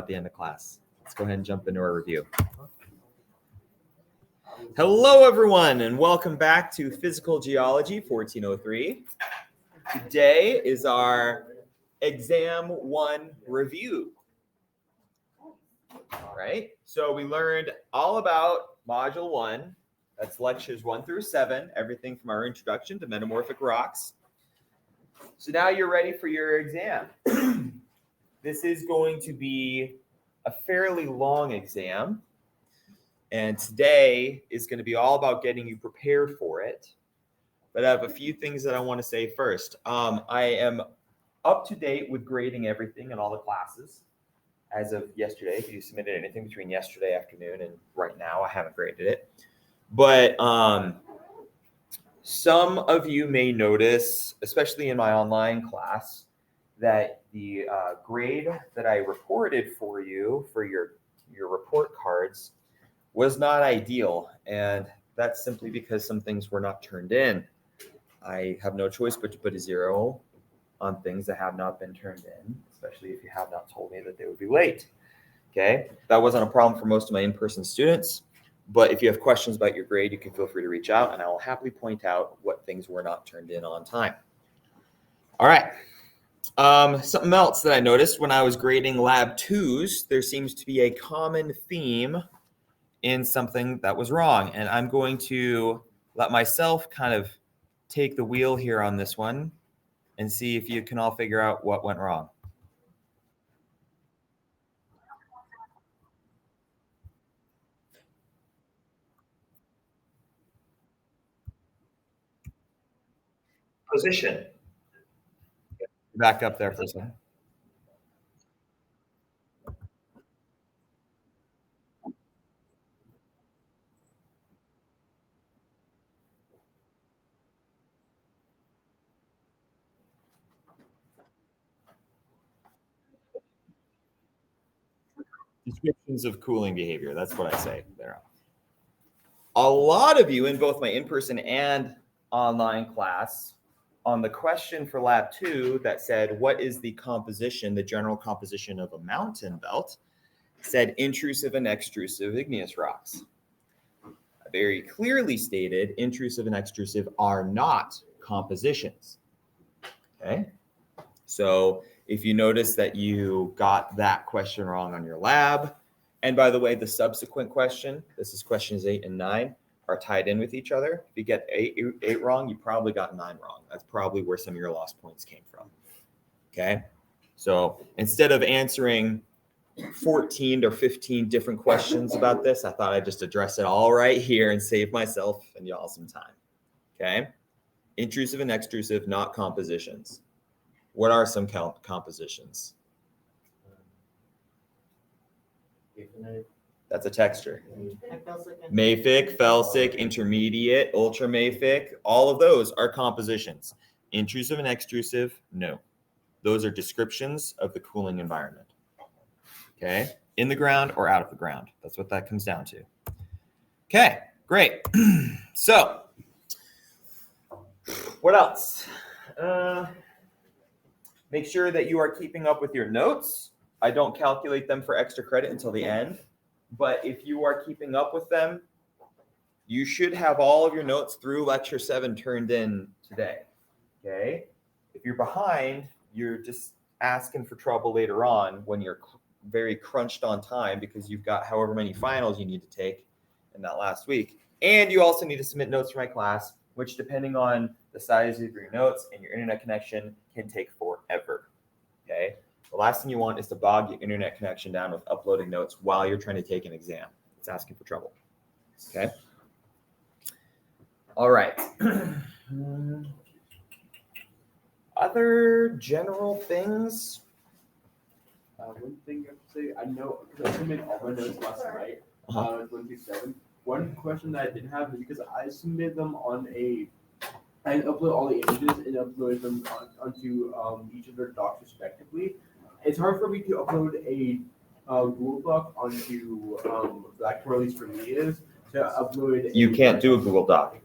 at the end of class. Let's go ahead and jump into our review. Hello, everyone, and welcome back to Physical Geology 1403. Today is our Exam 1 review. All right, so we learned all about Module 1. That's lectures 1 through 7, everything from our introduction to metamorphic rocks. So now you're ready for your exam. This is going to be a fairly long exam, and today is going to be all about getting you prepared for it. But I have a few things that I want to say first. I am up to date with grading everything in all the classes as of yesterday. If you submitted anything between yesterday afternoon and right now, I haven't graded it. But some of you may notice, especially in my online class, that the grade that I reported for you for your report cards was not ideal. And that's simply because some things were not turned in. I have no choice but to put a 0 on things that have not been turned in, especially if you have not told me that they would be late. Okay, that wasn't a problem for most of my in-person students. But if you have questions about your grade, you can feel free to reach out, and I will happily point out what things were not turned in on time. All right. Something else that I noticed when I was grading Lab 2s, there seems to be a common theme in something that was wrong. And I'm going to let myself kind of take the wheel here on this one and see if you can all figure out what went wrong. Position. Back up there for a second. Descriptions of cooling behavior. That's what I say there. A lot of you in both my in-person and online class, on the question for Lab 2 that said, what is the composition, the general composition of a mountain belt, said intrusive and extrusive igneous rocks. I very clearly stated intrusive and extrusive are not compositions. Okay, so if you notice that you got that question wrong on your lab, and by the way, the subsequent question, this is questions 8 and 9, are tied in with each other. If you get eight wrong, you probably got 9 wrong. That's probably where some of your lost points came from. Okay, so instead of answering 14 or 15 different questions about this, I thought I'd just address it all right here and save myself and y'all some time. Okay, intrusive and extrusive, not compositions. What are some compositions? That's a texture. Mafic, felsic, intermediate, ultramafic, all of those are compositions. Intrusive and extrusive, no. Those are descriptions of the cooling environment. Okay, in the ground or out of the ground. That's what that comes down to. Okay, great. So, what else? Make sure that you are keeping up with your notes. I don't calculate them for extra credit until the end. But if you are keeping up with them, you should have all of your notes through lecture 7 turned in today. Okay? If you're behind, you're just asking for trouble later on when you're very crunched on time because you've got however many finals you need to take in that last week. And you also need to submit notes for my class, which depending on the size of your notes and your internet connection can take forever. Okay? The last thing you want is to bog your internet connection down with uploading notes while you're trying to take an exam. It's asking for trouble. Okay? All right. Other general things? One thing I have to say, I know, because I submitted all my notes last night, 1 through 7. One question that I didn't have is because I submitted them I upload all the images and upload them onto each of their docs respectively. It's hard for me to upload a Google Doc onto Blackboard, at least for me it is, to upload. You can't do a Google Doc.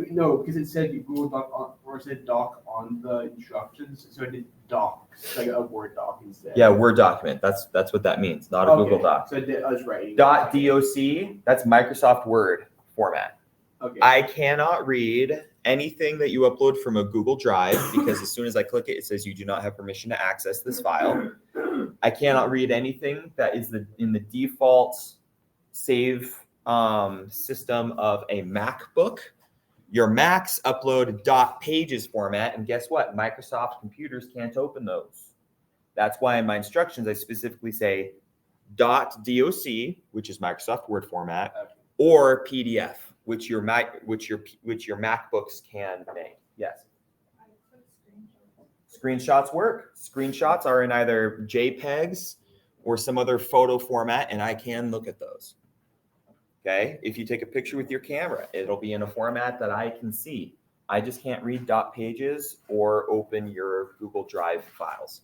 No, because it said Google Doc on, or it said Doc on the instructions, so I did Docs, like a Word doc instead. Yeah, Word document. That's what that means, not a Google Doc. So I was writing. .doc, that's Microsoft Word format. Okay. I cannot read anything that you upload from a Google Drive because as soon as I click it, it says you do not have permission to access this file. I cannot read anything that is in the default save system of a MacBook. Your Macs upload .pages format, and guess what? Microsoft computers can't open those. That's why in my instructions I specifically say .doc, which is Microsoft Word format, or PDF, which your MacBooks can make. Yes. Screenshots work. Screenshots are in either JPEGs or some other photo format, and I can look at those. Okay. If you take a picture with your camera, it'll be in a format that I can see. I just can't read .pages or open your Google Drive files.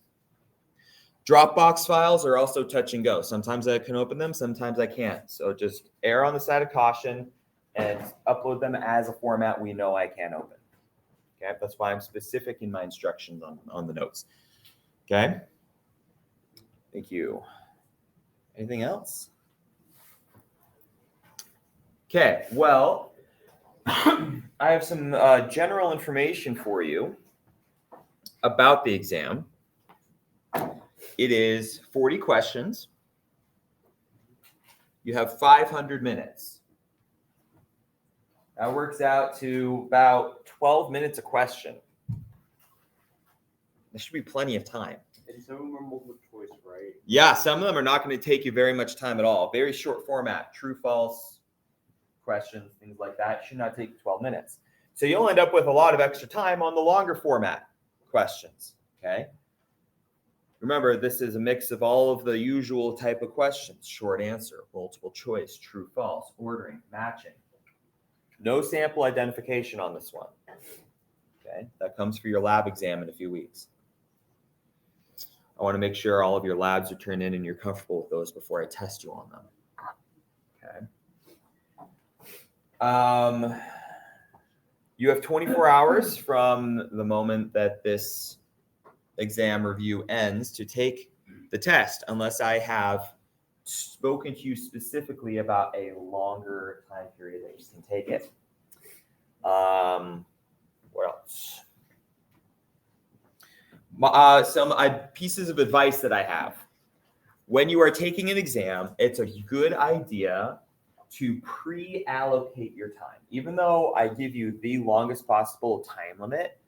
Dropbox files are also touch and go. Sometimes I can open them, sometimes I can't. So just err on the side of caution and upload them as a format we know I can open. Okay, that's why I'm specific in my instructions on the notes. Okay, thank you. Anything else? Okay, well, I have some general information for you about the exam. It is 40 questions. You have 500 minutes. That works out to about 12 minutes a question. There should be plenty of time. And some of them are multiple choice, right? Yeah, some of them are not going to take you very much time at all. Very short format, true, false questions, things like that. Should not take 12 minutes. So you'll end up with a lot of extra time on the longer format questions, okay? Remember, this is a mix of all of the usual type of questions: short answer, multiple choice, true, false, ordering, matching. No sample identification on this one. Okay, that comes for your lab exam in a few weeks. I want to make sure all of your labs are turned in and you're comfortable with those before I test you on them. Okay. You have 24 hours from the moment that this exam review ends to take the test, unless I have spoken to you specifically about a longer time period that you can take it. What else? Some pieces of advice that I have. When you are taking an exam, it's a good idea to pre-allocate your time. Even though I give you the longest possible time limit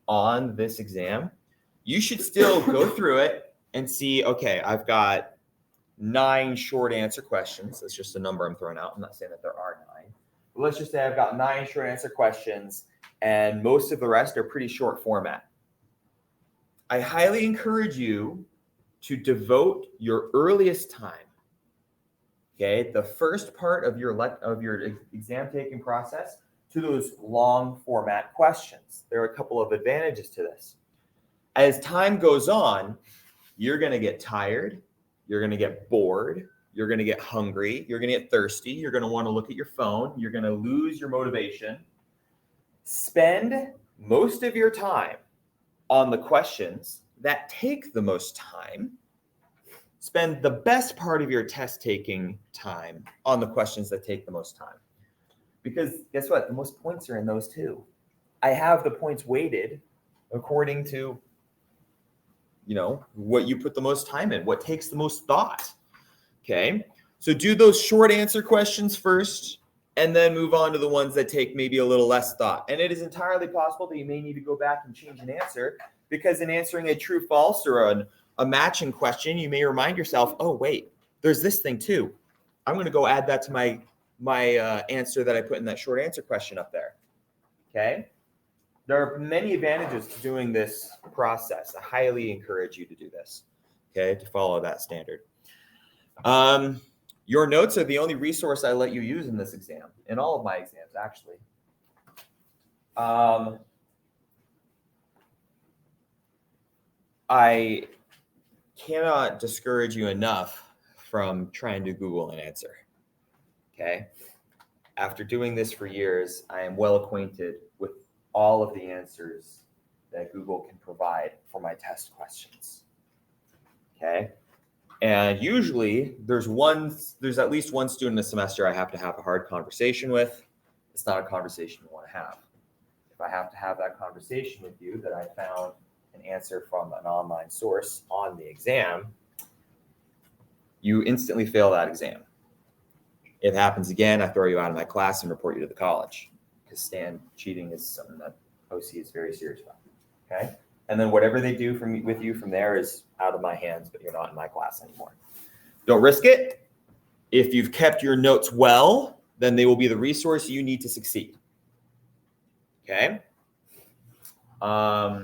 on this exam, you should still go through it and see, okay, I've got 9 short answer questions. That's just a number I'm throwing out. I'm not saying that there are 9. But let's just say I've got 9 short answer questions, and most of the rest are pretty short format. I highly encourage you to devote your earliest time, okay, the first part of your exam taking process, to those long format questions. There are a couple of advantages to this. As time goes on, you're going to get tired, you're going to get bored, you're going to get hungry, you're going to get thirsty, you're going to want to look at your phone, you're going to lose your motivation. Spend most of your time on the questions that take the most time. Spend the best part of your test taking time on the questions that take the most time. Because guess what? The most points are in those too. I have the points weighted according to, what you put the most time in, what takes the most thought. Okay. So do those short answer questions first, and then move on to the ones that take maybe a little less thought. And it is entirely possible that you may need to go back and change an answer, because in answering a true, false, or a matching question, you may remind yourself, oh, wait, there's this thing too. I'm going to go add that to my answer that I put in that short answer question up there. Okay. There are many advantages to doing this process. I highly encourage you to do this, okay, to follow that standard. Your notes are the only resource I let you use in this exam, in all of my exams, actually. I cannot discourage you enough from trying to Google an answer, okay? after doing this for years, I am well acquainted with all of the answers that Google can provide for my test questions. Okay. And usually there's at least one student a semester I have to have a hard conversation with. It's not a conversation you want to have. If I have to have that conversation with you that I found an answer from an online source on the exam, you instantly fail that exam. If it happens again, I throw you out of my class and report you to the college, because cheating is something that OC is very serious about. Okay. And then whatever they do with you from there is out of my hands, but you're not in my class anymore. Don't risk it. If you've kept your notes well, then they will be the resource you need to succeed. Okay. I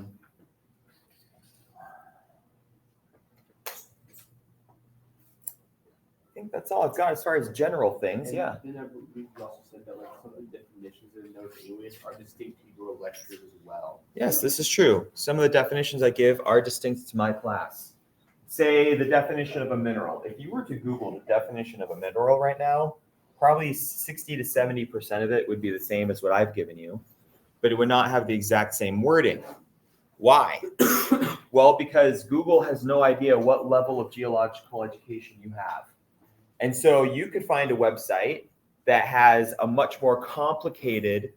think that's all I've got as far as general things. And yeah. Then we've also said that like some of the definitions in the notes anyways are distinct to your lectures as well. Yes, this is true. Some of the definitions I give are distinct to my class. Say the definition of a mineral. If you were to Google the definition of a mineral right now, probably 60 to 70% of it would be the same as what I've given you, but it would not have the exact same wording. Why? Well, because Google has no idea what level of geological education you have. And so you could find a website that has a much more complicated,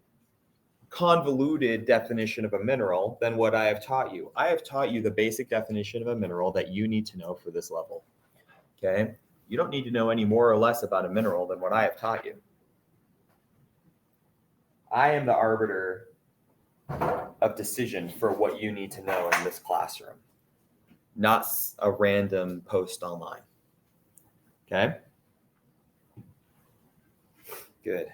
convoluted definition of a mineral than what I have taught you. I have taught you the basic definition of a mineral that you need to know for this level. Okay? You don't need to know any more or less about a mineral than what I have taught you. I am the arbiter of decision for what you need to know in this classroom, not a random post online. Okay? Good.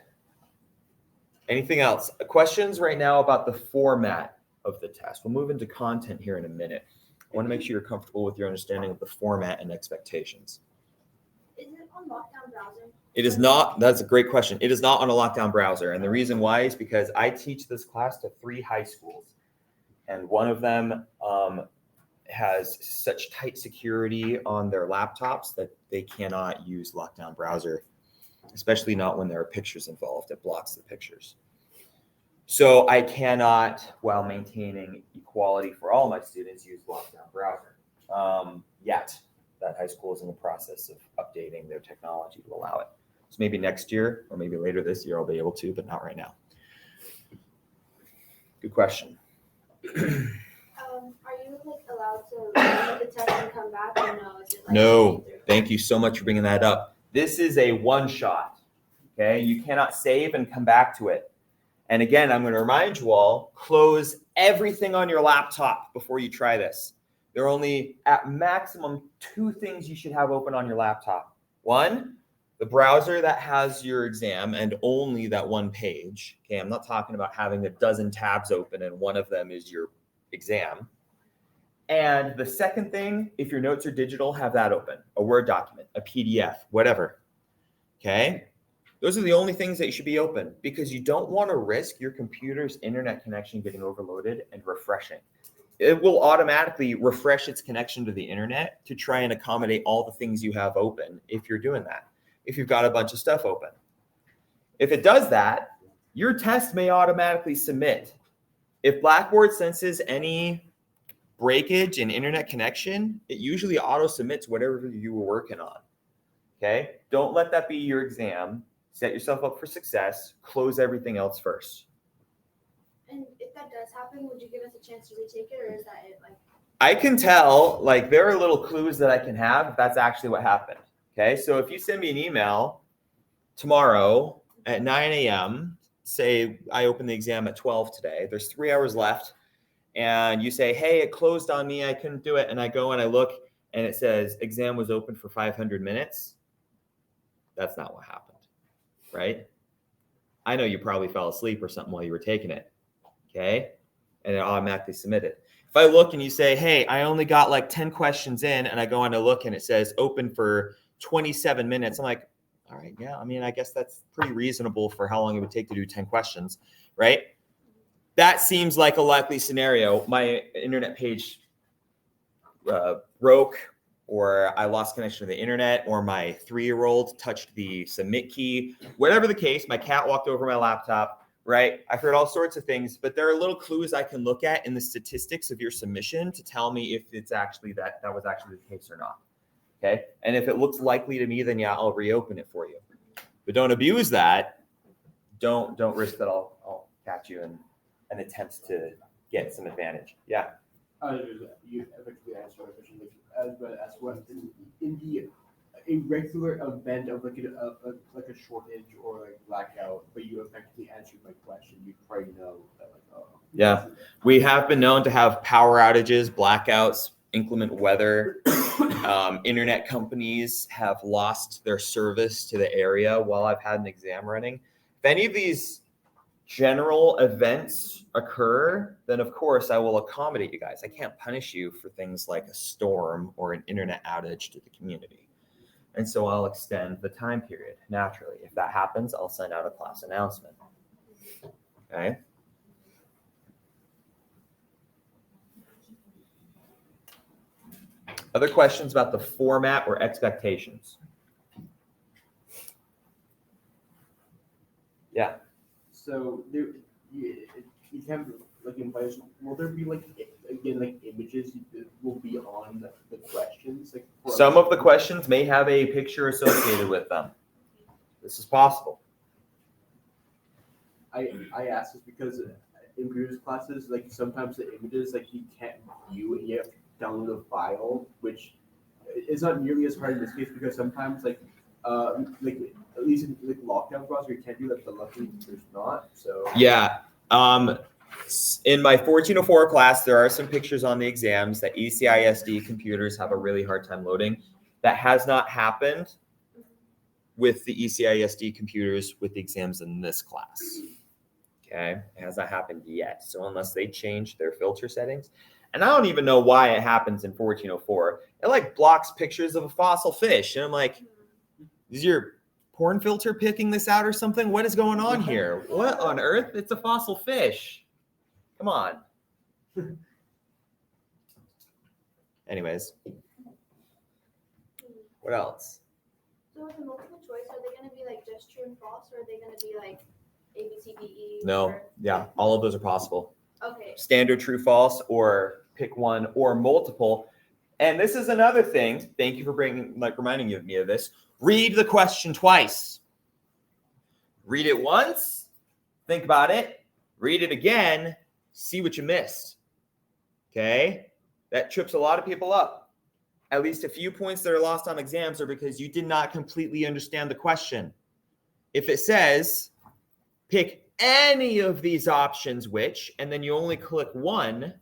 Anything else? Questions right now about the format of the test? We'll move into content here in a minute. I want to make sure you're comfortable with your understanding of the format and expectations. Is it on lockdown browser? It is not. That's a great question. It is not on a lockdown browser. And the reason why is because I teach this class to 3 high schools. And one of them has such tight security on their laptops that they cannot use lockdown browser, especially not when there are pictures involved. It blocks the pictures. So I cannot, while maintaining equality for all my students, use lockdown browser yet. That high school is in the process of updating their technology to allow it. So maybe next year or maybe later this year I'll be able to, but not right now. Good question. Are you allowed to take the test and come back, or no? Is it No. Thank you so much for bringing that up. This is a one-shot. Okay, you cannot save and come back to it. And again, I'm going to remind you all: close everything on your laptop before you try this. There are only at maximum 2 things you should have open on your laptop. 1, the browser that has your exam and only that one page. Okay, I'm not talking about having a dozen tabs open and one of them is your exam. And the second thing, if your notes are digital, have that open. A Word document, a PDF, whatever. Okay? Those are the only things that you should be open, because you don't want to risk your computer's internet connection getting overloaded and refreshing. It will automatically refresh its connection to the internet to try and accommodate all the things you have open if you're doing that, if you've got a bunch of stuff open. If it does that, your test may automatically submit. If Blackboard senses any breakage in internet connection, it usually auto submits whatever you were working on. Okay? Don't let that be your exam. Set yourself up for success. Close everything else first. And if that does happen, would you give us a chance to retake it, or is that it? I can tell, there are little clues that I can have if that's actually what happened. Okay, so if you send me an email tomorrow at 9 a.m., say I open the exam at 12 today, there's 3 hours left, and you say, hey, it closed on me, I couldn't do it, and I go and I look, and it says exam was open for 500 minutes, that's not what happened, right? I know you probably fell asleep or something while you were taking it. Okay, and it automatically submitted. If I look and you say, hey, I only got 10 questions in, and I go on to look and it says open for 27 minutes, I'm like, all right, yeah, I guess that's pretty reasonable for how long it would take to do 10 questions, right? That seems like a likely scenario. My internet page broke, or I lost connection to the internet, or my 3-year-old touched the submit key, whatever the case, my cat walked over my laptop, right? I've heard all sorts of things, but there are little clues I can look at in the statistics of your submission to tell me if it's actually that was actually the case or not. Okay. And if it looks likely to me, then yeah, I'll reopen it for you. But don't abuse that. Don't risk that I'll catch you in an attempt to get some advantage. Yeah. You effectively answered my question, as what in the a regular event of like a shortage or like blackout, but you effectively answered my question, you probably know that like yeah, we have been known to have power outages, blackouts, inclement weather. Internet companies have lost their service to the area while I've had an exam running. If any of these general events occur, then of course I will accommodate you guys. I can't punish you for things like a storm or an internet outage to the community. And so I'll extend the time period naturally. If that happens, I'll send out a class announcement. Okay. Other questions about the format or expectations? Yeah. So there, you have like invites. Will there be like again like images that will be on the questions? Like some of the questions may have a picture associated with them. This is possible. I ask this because in previous classes, like sometimes the images like you can't view and you have to download a file, which is not nearly as hard in this case because sometimes like at least in like lockdown browser you can't do that, but luckily there's not. So yeah. In my 1404 class, there are some pictures on the exams that ECISD computers have a really hard time loading. That has not happened with the ECISD computers with the exams in this class. Okay, it has not happened yet. So unless they change their filter settings, and I don't even know why it happens in 1404. It like blocks pictures of a fossil fish, and I'm like, is your porn filter picking this out or something? What is going on here? What on earth? It's a fossil fish. Come on. Anyways, what else? So with the multiple choice, are they going to be like just true and false, or are they going to be like A, B, C, D, E? No, or... yeah, all of those are possible. Okay. Standard true, false, or pick one or multiple. And this is another thing. Thank you for reminding me of this. Read the question twice. Read it once, think about it, read it again, see what you missed. Okay? That trips a lot of people up. At least a few points that are lost on exams are because you did not completely understand the question. If it says, pick any of these options which, and then you only click one,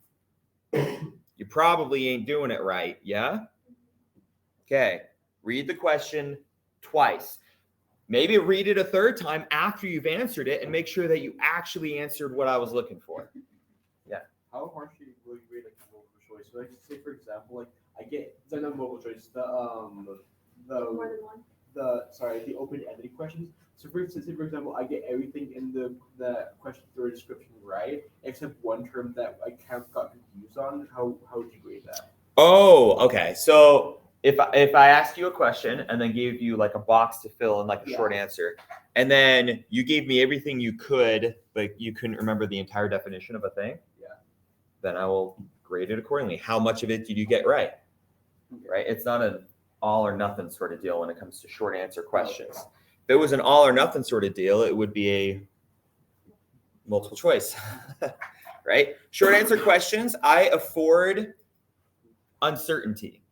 you probably ain't doing it right, yeah? Okay, read the question twice. Maybe read it a third time after you've answered it and make sure that you actually answered what I was looking for. Yeah. How harshly will you rate like multiple choice? So like say for example, like I get it's not multiple choice, the more than one. the open-ended questions. So for instance, say for example, I get everything in the question or description right, except one term that I kind of got confused on. How would you grade that? Oh, okay. So if I asked you a question and then gave you like a box to fill in like a short answer, and then you gave me everything you could, but you couldn't remember the entire definition of a thing, then I will grade it accordingly. How much of it did you get right? Right? It's not an all or nothing sort of deal when it comes to short answer questions. If it was an all or nothing sort of deal, it would be a multiple choice, right? Short answer questions, I afford uncertainty.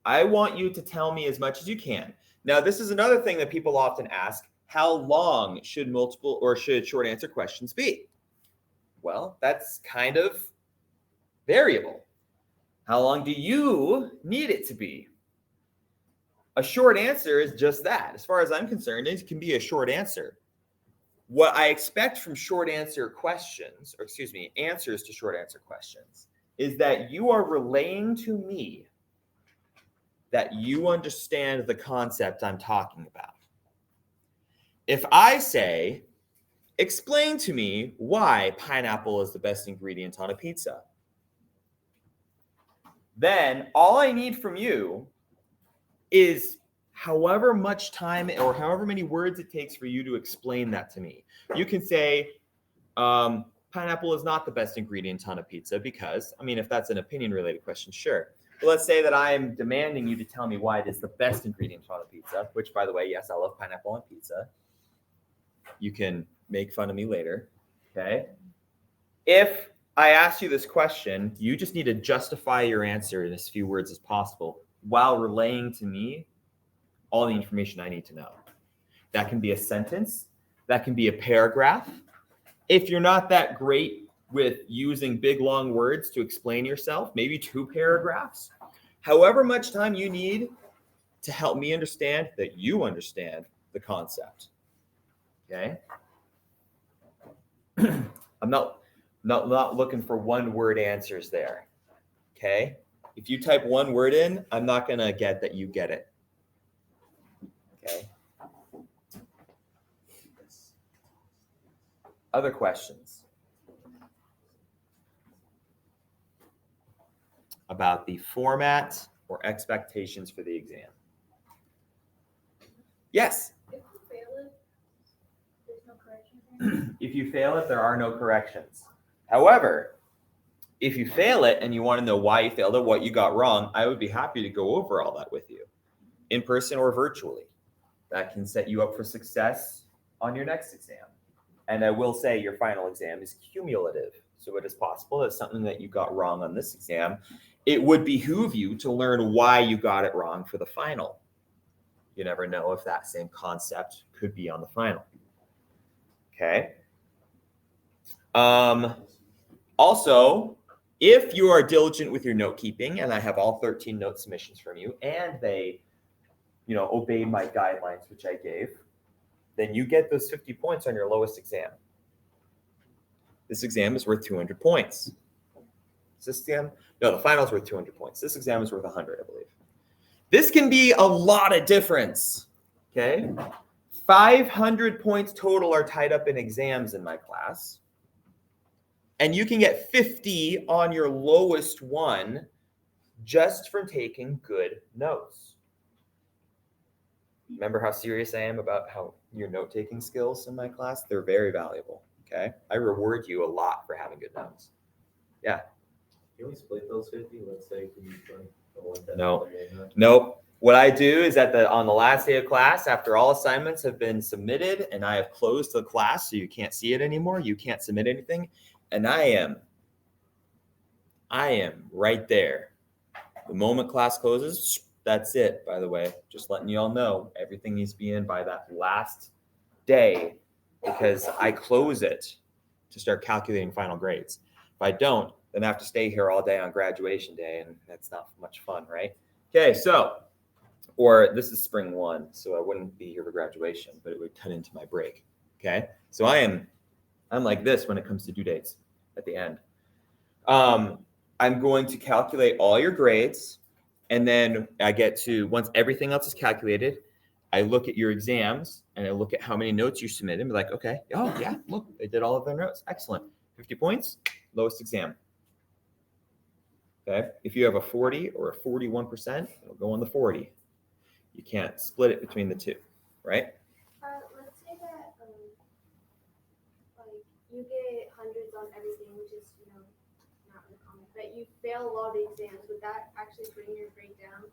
I want you to tell me as much as you can. Now, this is another thing that people often ask, how long should short answer questions be? Well, that's kind of variable. How long do you need it to be? A short answer is just that. As far as I'm concerned, it can be a short answer. What I expect from short answer questions, or excuse me, answers to short answer questions, is that you are relaying to me that you understand the concept I'm talking about. If I say, explain to me why pineapple is the best ingredient on a pizza, then all I need from you is however much time or however many words it takes for you to explain that to me. You can say, pineapple is not the best ingredient on a pizza because, I mean, if that's an opinion related question, sure. But let's say that I am demanding you to tell me why it is the best ingredient on a pizza, which, by the way, yes, I love pineapple on pizza. You can make fun of me later, okay? If I ask you this question, you just need to justify your answer in as few words as possible while relaying to me all the information I need to know. That can be a sentence, that can be a paragraph. If you're not that great with using big, long words to explain yourself, maybe 2 paragraphs. However much time you need to help me understand that you understand the concept. Okay? I'm not looking for one-word answers there. Okay? If you type one word in, I'm not going to get that you get it. Okay? Other questions about the format or expectations for the exam? Yes? If you fail it, there's no correction. If you fail it, there are no corrections. However, if you fail it and you want to know why you failed it, what you got wrong, I would be happy to go over all that with you, in person or virtually. That can set you up for success on your next exam. And I will say your final exam is cumulative. So it is possible that something that you got wrong on this exam, it would behoove you to learn why you got it wrong for the final. You never know if that same concept could be on the final. Okay. Also, if you are diligent with your note keeping, and I have all 13 note submissions from you, and they, obeyed my guidelines, which I gave, then you get those 50 points on your lowest exam. This exam is worth 200 points. Is this exam? No, the final is worth 200 points. This exam is worth 100, I believe. This can be a lot of difference, okay? 500 points total are tied up in exams in my class. And you can get 50 on your lowest one just from taking good notes. Remember how serious I am about how your note-taking skills in my class? They're very valuable, okay? I reward you a lot for having good notes. Yeah? Can we split those 50? Let's say, can you split the one that? No. Nope. What I do is on the last day of class, after all assignments have been submitted and I have closed the class so you can't see it anymore, you can't submit anything, and I am right there. The moment class closes, that's it, by the way. Just letting you all know, everything needs to be in by that last day because I close it to start calculating final grades. If I don't, then I have to stay here all day on graduation day, and that's not much fun, right? Okay, or this is spring 1, so I wouldn't be here for graduation, but it would cut into my break, okay? So I'm like this when it comes to due dates at the end. I'm going to calculate all your grades, and then I get to, once everything else is calculated, I look at your exams, and I look at how many notes you submitted, and be like, okay, oh yeah, look, they did all of their notes. Excellent. 50 points, lowest exam. Okay, if you have a 40 or a 41%, it'll go on the 40. You can't split it between the two, right? Let's say that you get hundreds on everything, which is not uncommon, but you fail a lot of the exams. Would that actually bring your grade down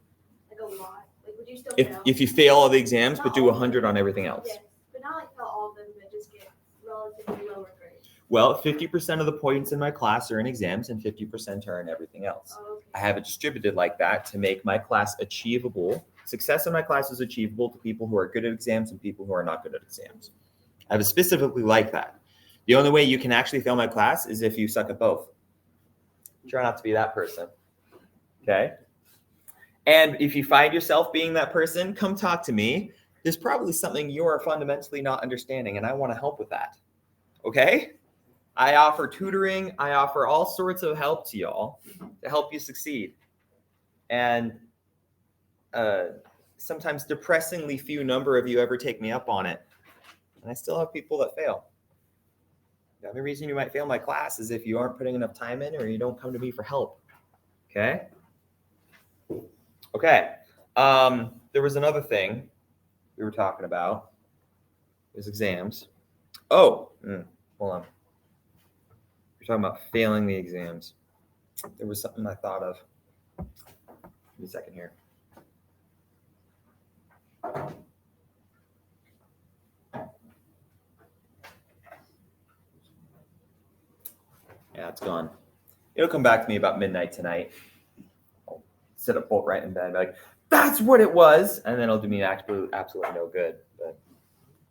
like a lot? Like, would you still fail? If you fail all the exams Not but do 100 on everything else? Yes, but not like fail all of them, but just get relatively lower grades. Well, 50% of the points in my class are in exams and 50% are in everything else. Oh, okay. I have it distributed like that to make my class achievable. Success in my class is achievable to people who are good at exams and people who are not good at exams. I have it specifically like that. The only way you can actually fail my class is if you suck at both. Try not to be that person, okay? And if you find yourself being that person, come talk to me. There's probably something you are fundamentally not understanding, and I want to help with that, okay? I offer tutoring. I offer all sorts of help to y'all to help you succeed. And sometimes depressingly few number of you ever take me up on it. And I still have people that fail. The only reason you might fail my class is if you aren't putting enough time in or you don't come to me for help. Okay? Okay. there was another thing we were talking about. Is exams. Oh, hold on. You're talking about failing the exams. There was something I thought of. Give me a second here. Yeah, it's gone. It'll come back to me about midnight tonight. I'll sit up bolt right in bed and be like, that's what it was. And then it'll do me absolutely no good. But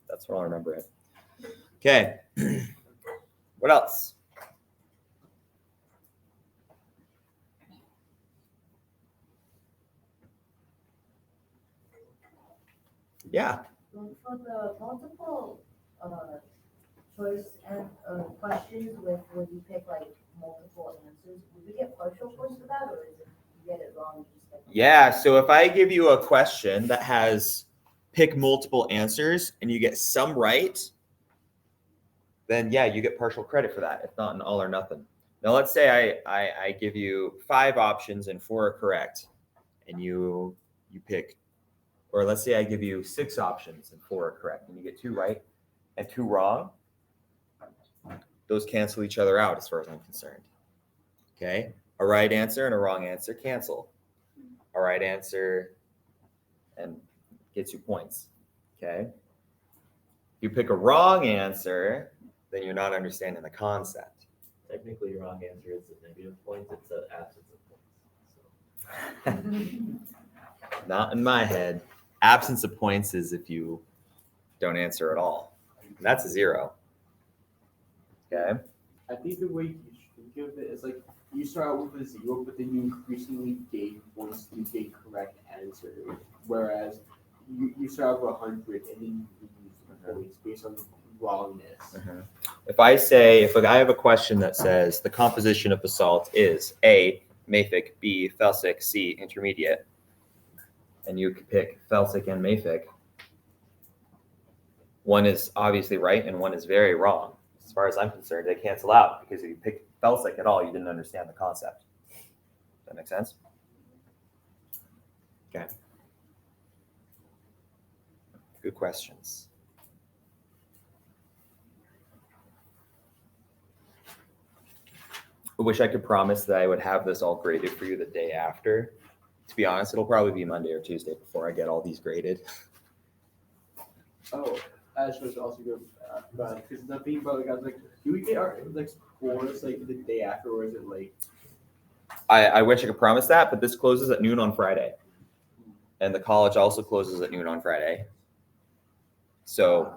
that's what I'll remember it. Okay. What else? Yeah. For the multiple choice and questions where you pick like multiple answers, would we get partial points for that, or is it you get it wrong? You just get Yeah. So if I give you a question that has pick multiple answers and you get some right, then yeah, you get partial credit for that. If not an all or nothing. Now let's say I give you 5 options and 4 are correct, and you pick, or let's say I give you 6 options and 4 are correct, and you get 2 right and 2 wrong. Those cancel each other out as far as I'm concerned. Okay, a right answer and a wrong answer cancel. A right answer and gets you points. Okay, you pick a wrong answer, then you're not understanding the concept. Technically, your wrong answer is a negative point. It's an absence of points. So. Not in my head. Absence of points is if you don't answer at all. And that's a 0. Okay. I think the way you should think of it is like you start out with a 0, but then you increasingly gain points to gain correct answers. Whereas you start out with 100 and then you lose the points based on wrongness. If I have a question that says the composition of basalt is A, mafic, B, felsic, C, intermediate, and you could pick felsic and mafic, one is obviously right and one is very wrong. As far as I'm concerned, they cancel out because if you pick felsic at all, you didn't understand the concept. Does that make sense? Okay. Good questions. I wish I could promise that I would have this all graded for you the day after. To be honest, it'll probably be Monday or Tuesday before I get all these graded. Oh, I was also good because the thing about I was like, do we get our like scores like the day after, or is it like? I wish I could promise that, but this closes at noon on Friday, and the college also closes at noon on Friday. So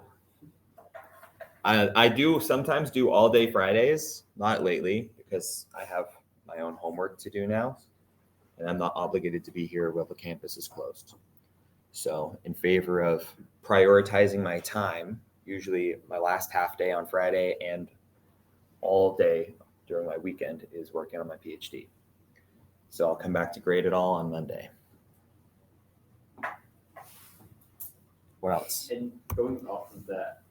I do sometimes do all day Fridays, not lately because I have my own homework to do now, and I'm not obligated to be here while the campus is closed. So in favor of prioritizing my time, usually my last half day on Friday and all day during my weekend is working on my PhD. So I'll come back to grade it all on Monday. What else? And going off of that,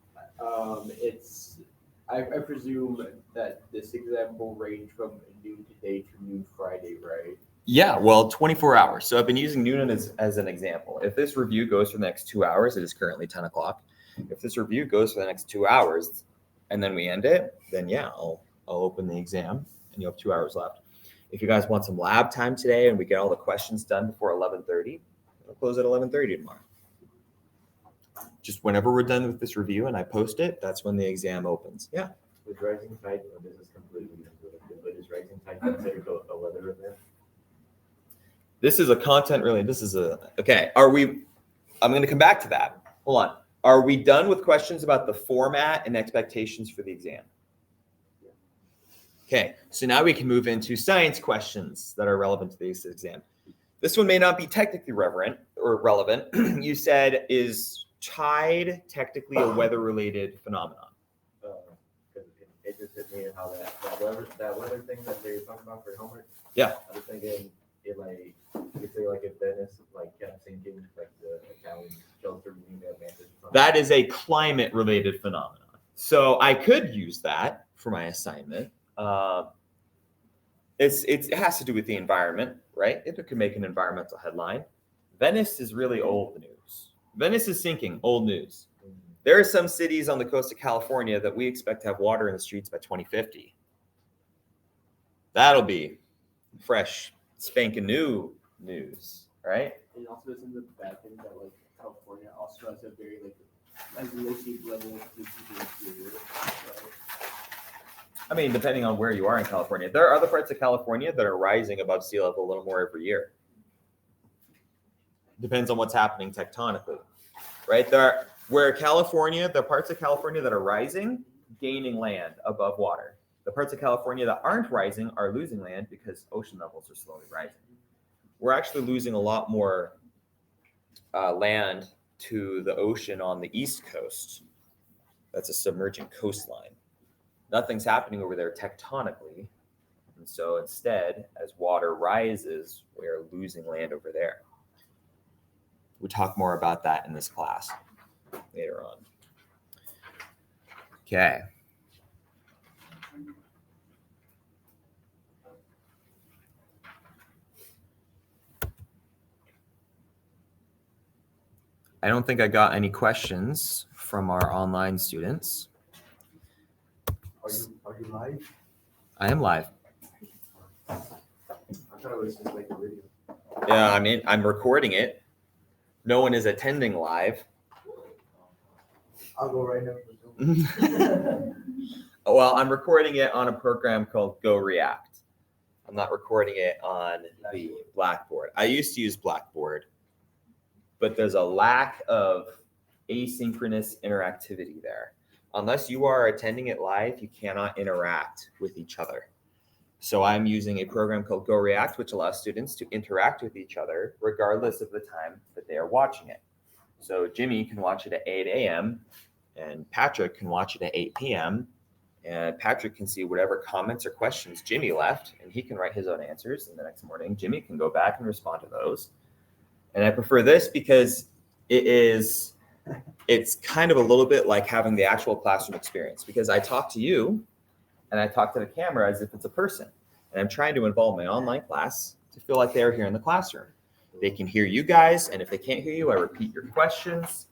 I presume that this exam will range from noon today to noon Friday, right? Yeah, well, 24 hours. So I've been using noon as an example. If this review goes for the next 2 hours, it is currently 10 o'clock. If this review goes for the next 2 hours and then we end it, then yeah, I'll open the exam and you'll have 2 hours left. If you guys want some lab time today and we get all the questions done before 11:30, I'll close at 11:30 tomorrow. Just whenever we're done with this review and I post it, that's when the exam opens. Yeah. With rising tide, this is completely unrelated, but is rising tide considered a weather event? This is a content really. Okay. I'm going to come back to that. Hold on. Are we done with questions about the format and expectations for the exam? Okay. So now we can move into science questions that are relevant to this exam. This one may not be technically relevant. You said, is tide technically a weather-related phenomenon? Because it just hit me how that weather thing that they were talking about for homework. Yeah. I was thinking it like you could say like if Venice like kept sinking, like the Italian shelter being advantage. That is a climate-related phenomenon. So I could use that for my assignment. It has to do with the environment, right? It could make an environmental headline. Venice is really old news. Venice is sinking, old news. There are some cities on the coast of California that we expect to have water in the streets by 2050. That'll be fresh, spanking new news, right? And also isn't the bad thing that like California also has a very like low sea level to the interior, right? I mean, depending on where you are in California, there are other parts of California that are rising above sea level a little more every year. Depends on what's happening tectonically, right? There are parts of California that are rising, gaining land above water. The parts of California that aren't rising are losing land because ocean levels are slowly rising. We're actually losing a lot more land to the ocean on the East Coast. That's a submerging coastline. Nothing's happening over there tectonically. And so instead, as water rises, we're losing land over there. We'll talk more about that in this class later on. Okay. I don't think I got any questions from our online students. Are you live? I am live. I thought it was just like a video. Yeah, I'm recording it. No one is attending live. I'll go right now. Well, I'm recording it on a program called Go React. I'm not recording it on the Blackboard. I used to use Blackboard, but there's a lack of asynchronous interactivity there. Unless you are attending it live, you cannot interact with each other. So I'm using a program called Go React, which allows students to interact with each other regardless of the time that they are watching it. So Jimmy can watch it at 8 a.m. and Patrick can watch it at 8 p.m. And Patrick can see whatever comments or questions Jimmy left, and he can write his own answers. And the next morning, Jimmy can go back and respond to those. And I prefer this because it's kind of a little bit like having the actual classroom experience, because I talk to you and I talk to the camera as if it's a person. And I'm trying to involve my online class to feel like they're here in the classroom. They can hear you guys, and if they can't hear you, I repeat your questions.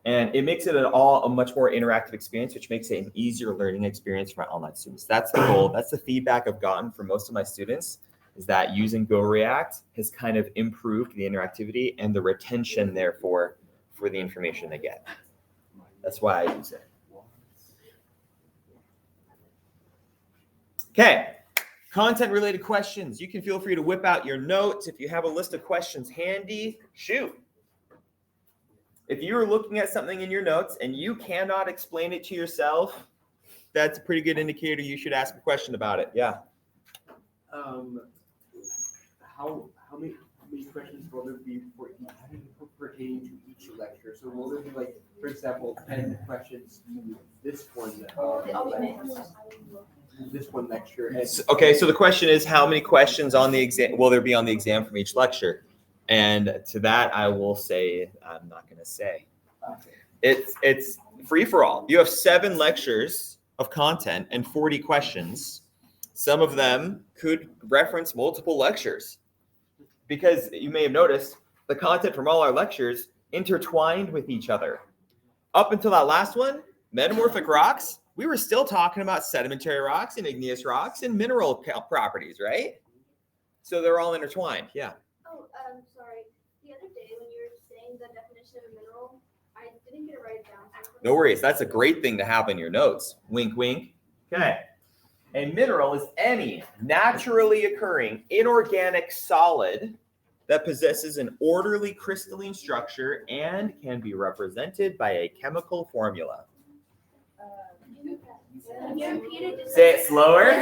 And it makes it a much more interactive experience, which makes it an easier learning experience for my online students. That's the goal. That's the feedback I've gotten from most of my students, is that using Go React has kind of improved the interactivity and the retention, therefore, for the information they get. That's why I use it. Okay, content-related questions. You can feel free to whip out your notes. If you have a list of questions handy, shoot. If you are looking at something in your notes and you cannot explain it to yourself, that's a pretty good indicator you should ask a question about it. Yeah. How many questions will there be for pertaining to each lecture? So will there be, like, for example, 10 questions to this one lecture? And Okay, so the question is, how many questions on the exam will there be on the exam from each lecture? And to that, I will say, I'm not going to say. It's free for all. You have 7 lectures of content and 40 questions. Some of them could reference multiple lectures, because you may have noticed the content from all our lectures intertwined with each other. Up until that last one, metamorphic rocks, we were still talking about sedimentary rocks and igneous rocks and mineral properties, right? So they're all intertwined. Yeah. Oh, sorry. The other day when you were saying the definition of a mineral, I didn't get it right down. No worries. That's a great thing to have in your notes. Wink, wink. Okay. A mineral is any naturally occurring inorganic solid that possesses an orderly crystalline structure and can be represented by a chemical formula. Can you repeat it? Just Say it slower. I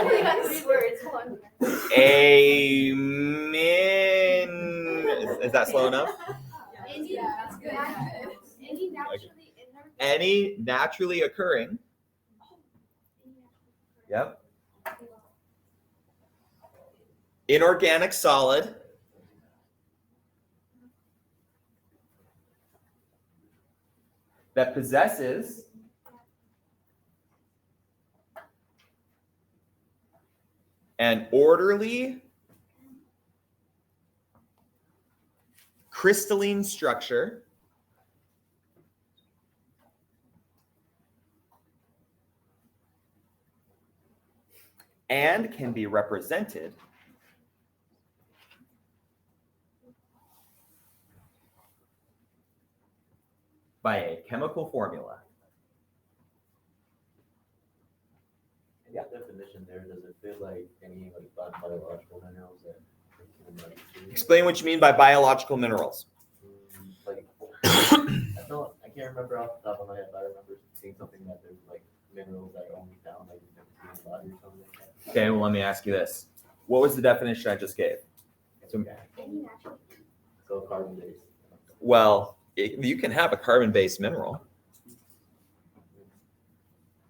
only got 3 words. Hold on. A is that slow enough? Any naturally occurring. Yep. Inorganic solid that possesses an orderly crystalline structure, and can be represented by a chemical formula. Yeah, definition there, does it feel like any like biological minerals that Explain what you mean by biological minerals. Like, I can't remember off the top of my head, but I remember seeing something that there's like minerals that are only found like in the body or something like that. Okay, well, let me ask you this. What was the definition I just gave? So, So carbon based. well, you can have a carbon-based mineral.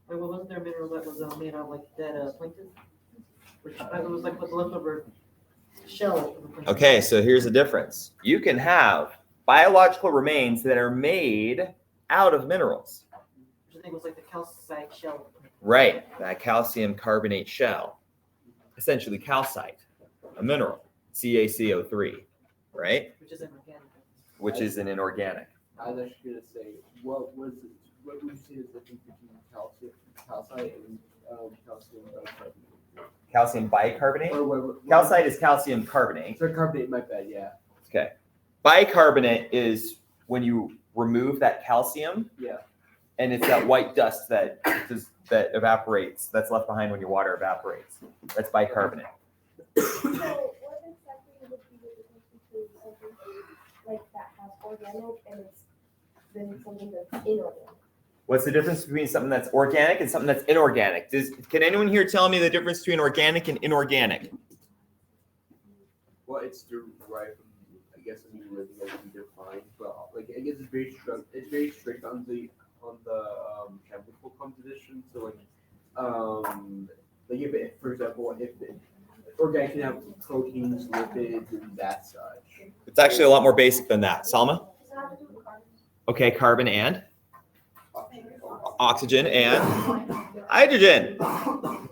Wait, well, wasn't there a mineral that was made out of like dead plankton? It was like with leftover shell. Of the plankton. Okay, so here's the difference. You can have biological remains that are made out of minerals. Which I think was like the calcite shell. Right, that calcium carbonate shell. Essentially calcite, a mineral, CaCO3, right? Which is inorganic. Which is an inorganic. I was actually gonna say, what would you say is the difference between calcite and calcium bicarbonate? Calcium bicarbonate? Or what? Calcite is calcium carbonate. So carbonate, my bad, yeah. Okay. Bicarbonate is when you remove that calcium, Yeah. and it's that white dust that evaporates, that's left behind when your water evaporates. That's bicarbonate. So what exactly would be the difference between something like that has organic and it's then something that's inorganic? What's the difference between something that's organic and something that's inorganic? Can anyone here tell me the difference between organic and inorganic? Well, it's derived from, I guess, a new word that can be defined, but like I guess it's very strict. It's very strict on the chemical composition. So like if for example, if organic can have proteins, lipids, and that such. It's actually a lot more basic than that. Salma? Does it have to do with carbon? Okay, carbon and oxygen and hydrogen.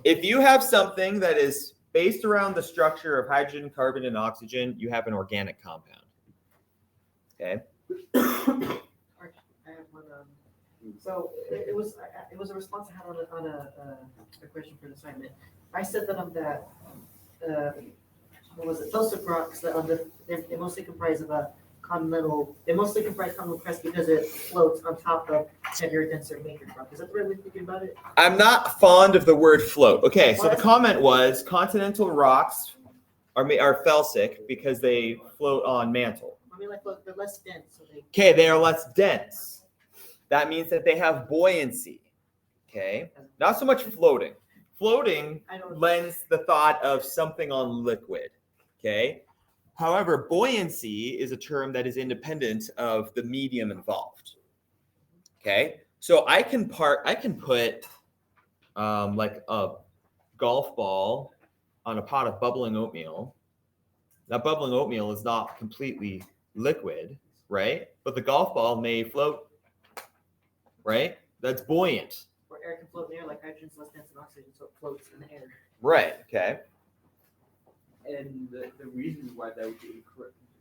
If you have something that is based around the structure of hydrogen, carbon, and oxygen, you have an organic compound. Okay. I have one. So it was a response I had on a question for the assignment. I said that on that what was it? Felsic rocks that they mostly comprise of a continental. They mostly comprise continental crust because it floats on top of heavier, denser matrix rock. Is that the right way of thinking about it? I'm not fond of the word float. Okay, so the comment was continental rocks are felsic because they float on mantle. I mean, like look, they're less dense. So Okay, they are less dense. That means that they have buoyancy. Okay, not so much floating. Floating lends the thought of something on liquid. Okay. However, buoyancy is a term that is independent of the medium involved. Okay, so I can put like a golf ball on a pot of bubbling oatmeal. That bubbling oatmeal is not completely liquid, right? But the golf ball may float, right? That's buoyant. or air can float in the air, like hydrogen's less dense than oxygen, so it floats in the air. Right. Okay. And the reason why that would be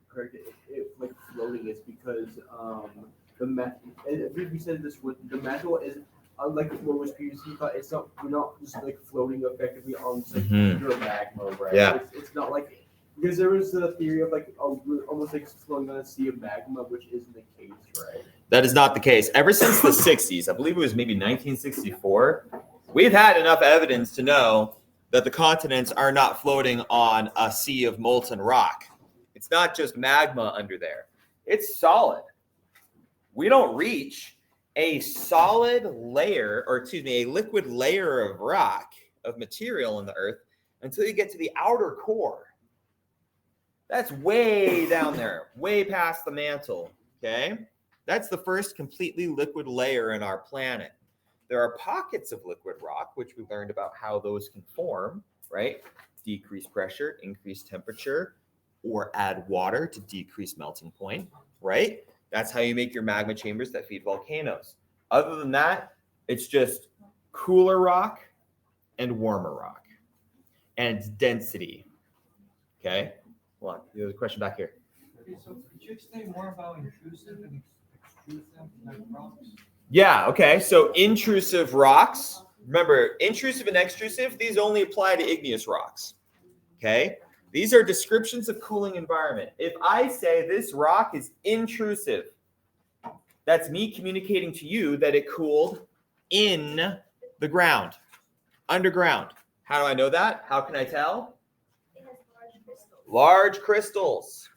correct if like floating is because we said this with the mantle is unlike what was previously thought. It's not, we're not just like floating effectively on just like pure magma, right? Yeah. It's not like, because there was a theory of like we're almost like floating on a sea of magma, which isn't the case, right? That is not the case. Ever since the 60s, I believe it was maybe 1964, we've had enough evidence to know that the continents are not floating on a sea of molten rock. It's not just magma under there. It's solid. We don't reach a solid layer, or excuse me, a liquid layer of rock, of material in the earth until you get to the outer core. That's way down there, way past the mantle, okay? That's the first completely liquid layer in our planet. There are pockets of liquid rock, which we learned about how those can form, right? Decrease pressure, increase temperature, or add water to decrease melting point, right? That's how you make your magma chambers that feed volcanoes. Other than that, it's just cooler rock and warmer rock and density, okay? Hold on, there's a question back here. Okay, so could you explain more about intrusive and extrusive like rocks? Yeah, okay. So intrusive rocks. Remember, intrusive and extrusive, these only apply to igneous rocks. Okay? These are descriptions of cooling environment. If I say this rock is intrusive, that's me communicating to you that it cooled in the ground, underground. How do I know that? How can I tell? It has large crystals. Large crystals.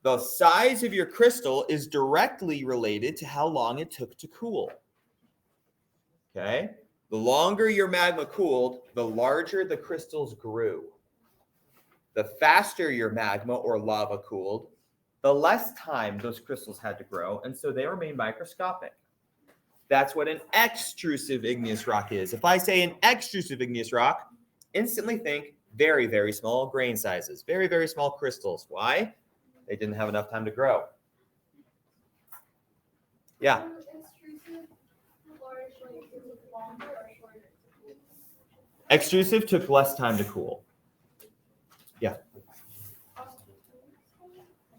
The size of your crystal is directly related to how long it took to cool. Okay? The longer your magma cooled, the larger the crystals grew. The faster your magma or lava cooled, the less time those crystals had to grow, and so they remain microscopic. That's what an extrusive igneous rock is. If I say an extrusive igneous rock, instantly think very, very small grain sizes, very, very small crystals. Why? They didn't have enough time to grow. Yeah. Extrusive, large, like, is it longer or shorter? Extrusive took less time to cool. Yeah.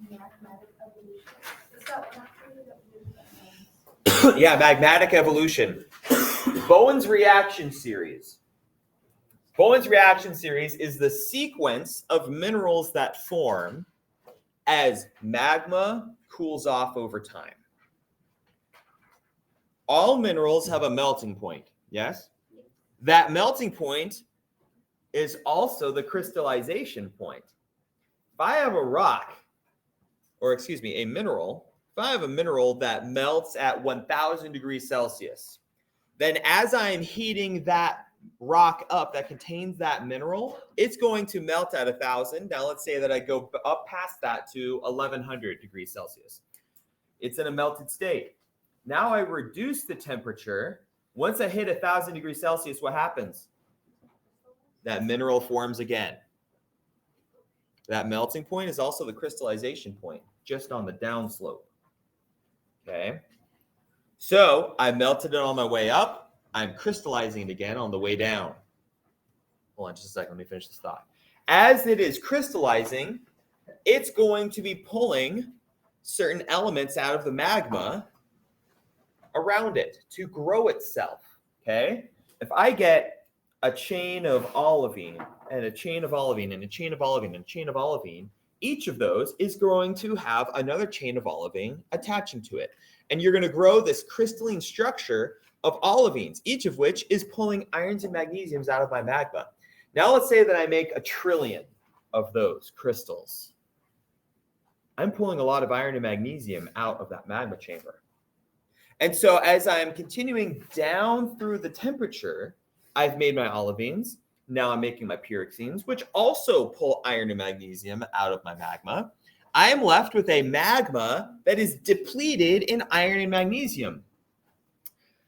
Mathematic evolution. Is that not true that we Yeah, magmatic evolution. Bowen's reaction series. Bowen's reaction series is the sequence of minerals that form as magma cools off over time. All minerals have a melting point, yes? That melting point is also the crystallization point. If I have a rock, or excuse me, a mineral, if I have a mineral that melts at 1000 degrees Celsius, then as I'm heating that rock up that contains that mineral, it's going to melt at 1000. Now let's say that I go up past that to 1100 degrees Celsius. It's in a melted state. Now I reduce the temperature. Once I hit 1000 degrees Celsius, what happens? That mineral forms again. That melting point is also the crystallization point, just on the downslope. Okay. So I melted it on my way up. I'm crystallizing it again on the way down. Hold on just a second. Let me finish this thought. As it is crystallizing, it's going to be pulling certain elements out of the magma around it to grow itself. Okay. If I get a chain of olivine and a chain of olivine and a chain of olivine and a chain of olivine, each of those is going to have another chain of olivine attaching to it. And you're going to grow this crystalline structure of olivines, each of which is pulling irons and magnesiums out of my magma. Now let's say that I make 1 trillion of those crystals. I'm pulling a lot of iron and magnesium out of that magma chamber. And so as I'm continuing down through the temperature, I've made my olivines. Now I'm making my pyroxenes, which also pull iron and magnesium out of my magma. I am left with a magma that is depleted in iron and magnesium.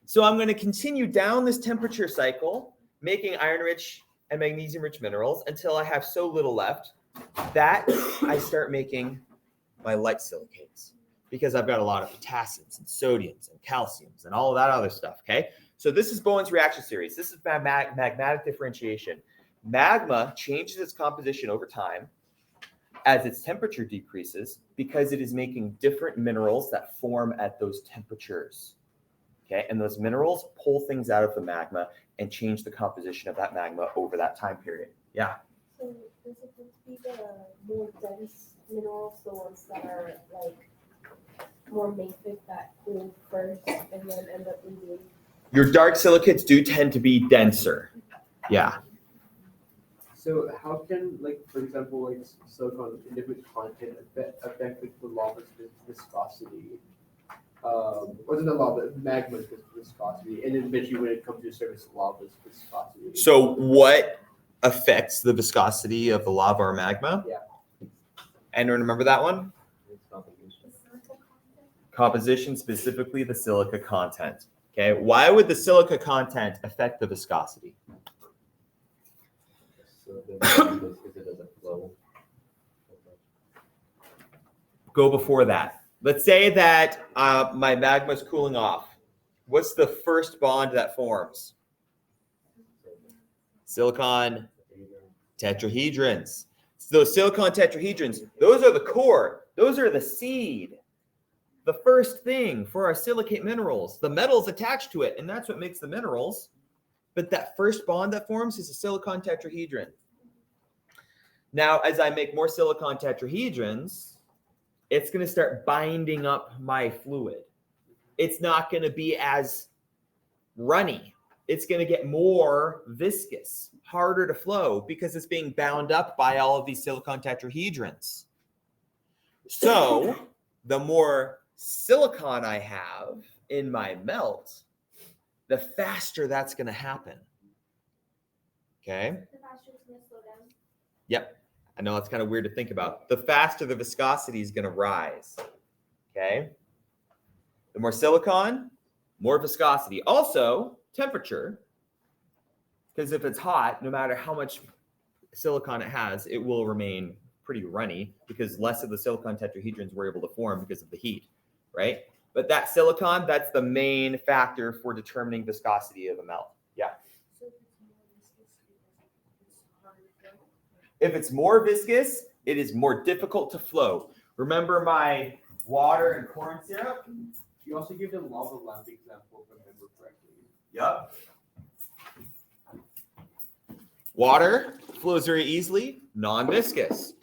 So I'm going to continue down this temperature cycle, making iron-rich and magnesium-rich minerals until I have so little left that I start making my light silicates, because I've got a lot of potassiums and sodiums and calciums and all of that other stuff, okay? So this is Bowen's reaction series. This is magmatic differentiation. Magma changes its composition over time as its temperature decreases because it is making different minerals that form at those temperatures, okay? And those minerals pull things out of the magma and change the composition of that magma over that time period. Yeah? So is it supposed to be the more dense minerals, the ones that are like more mafic that cool first and then end up leaving? Your dark silicates do tend to be denser. Yeah. So how can, like, for example, like silicon in different content affect like, the lava's viscosity? Wasn't the lava, magma's viscosity, and then eventually when it comes to the surface, lava's viscosity. So what affects the viscosity of the lava or magma? Yeah. Anyone remember that one? It's complicated. Composition, specifically the silica content. Okay, why would the silica content affect the viscosity? So because it doesn't flow. Go before that. Let's say that my magma is cooling off. What's the first bond that forms? Silicon tetrahedrons. So those silicon tetrahedrons, those are the core. Those are the seed. The first thing for our silicate minerals. The metal's attached to it, and that's what makes the minerals. But that first bond that forms is a silicon tetrahedron. Now, as I make more silicon tetrahedrons, it's going to start binding up my fluid. It's not going to be as runny. It's going to get more viscous, harder to flow because it's being bound up by all of these silicon tetrahedrons. So the more silicon I have in my melt, the faster that's going to happen. Okay? The faster it's going to slow down. Yep. I know it's kind of weird to think about. The faster the viscosity is going to rise. Okay? The more silicon, more viscosity. Also, temperature. Because if it's hot, no matter how much silicon it has, it will remain pretty runny because less of the silicon tetrahedrons were able to form because of the heat, right? But that silicon, that's the main factor for determining viscosity of a melt. Yeah. If it's more viscous, it is more difficult to flow. Remember my water and corn syrup? You also give the lava lamp example, if I remember correctly. Yep. Water flows very easily, non-viscous.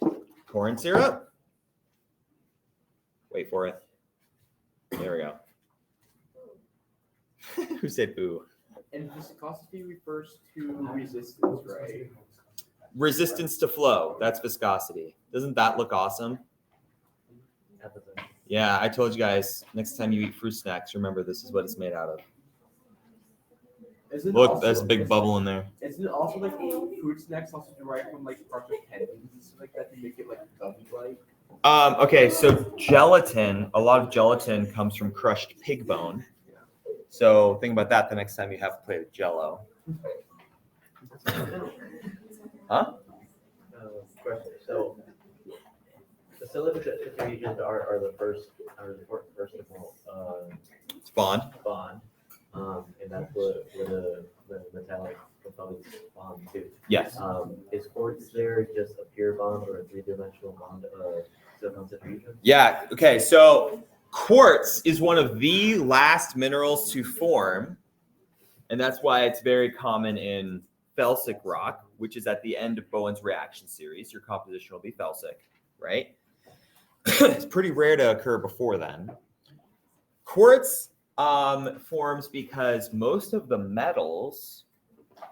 Corn syrup. Wait for it. There we go. Who said boo? And viscosity refers to resistance, right? Resistance to flow. That's viscosity. Doesn't that look awesome? Yeah, I told you guys, next time you eat fruit snacks, remember this is what it's made out of. Look, there's a big bubble in there. Isn't it also like fruit snacks also derived from like parts of pennies and stuff like that to make it like gummy-like? Okay, so gelatin, a lot of gelatin comes from crushed pig bone. So think about that the next time you have a plate of Jell-O. Huh? Question. So the silicon tetrahedrons are the first of all It's bond. bond, and that's what the metallic components bond to. Yes. Is quartz there just a pure bond or a three-dimensional bond of silicon tetrahedron? Yeah. Okay. So quartz is one of the last minerals to form, and that's why it's very common in felsic rock, which is at the end of Bowen's reaction series. Your composition will be felsic, right? It's pretty rare to occur before then. Quartz forms because most of the metals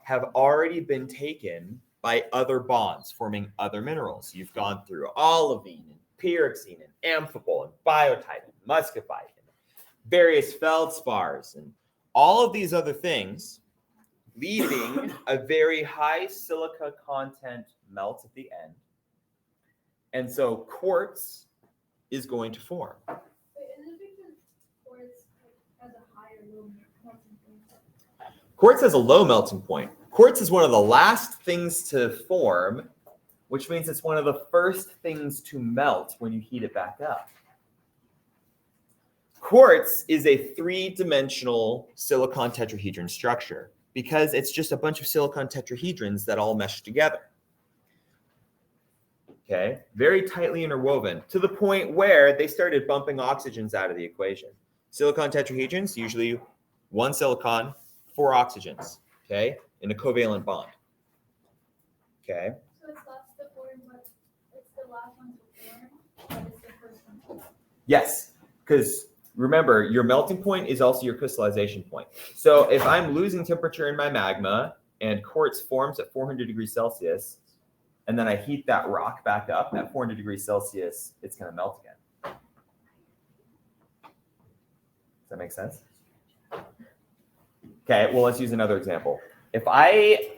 have already been taken by other bonds forming other minerals. You've gone through olivine and pyroxene and amphibole and biotite and muscovite and various feldspars and all of these other things, leaving a very high silica content melt at the end. And so quartz is going to form. Wait, is it because quartz has a higher low melting point? Quartz has a low melting point. Quartz is one of the last things to form, which means it's one of the first things to melt when you heat it back up. Quartz is a three-dimensional silicon tetrahedron structure because it's just a bunch of silicon tetrahedrons that all mesh together. Okay, very tightly interwoven to the point where they started bumping oxygens out of the equation. Silicon tetrahedrons, usually one silicon, 4 oxygens, okay, in a covalent bond. Okay. So it's last to form, but it's the last one to form, but it's the first one. Yes, because remember, your melting point is also your crystallization point. So if I'm losing temperature in my magma and quartz forms at 400 degrees Celsius, and then I heat that rock back up at 400 degrees Celsius, it's going to melt again. Does that make sense? Okay, well, let's use another example. If I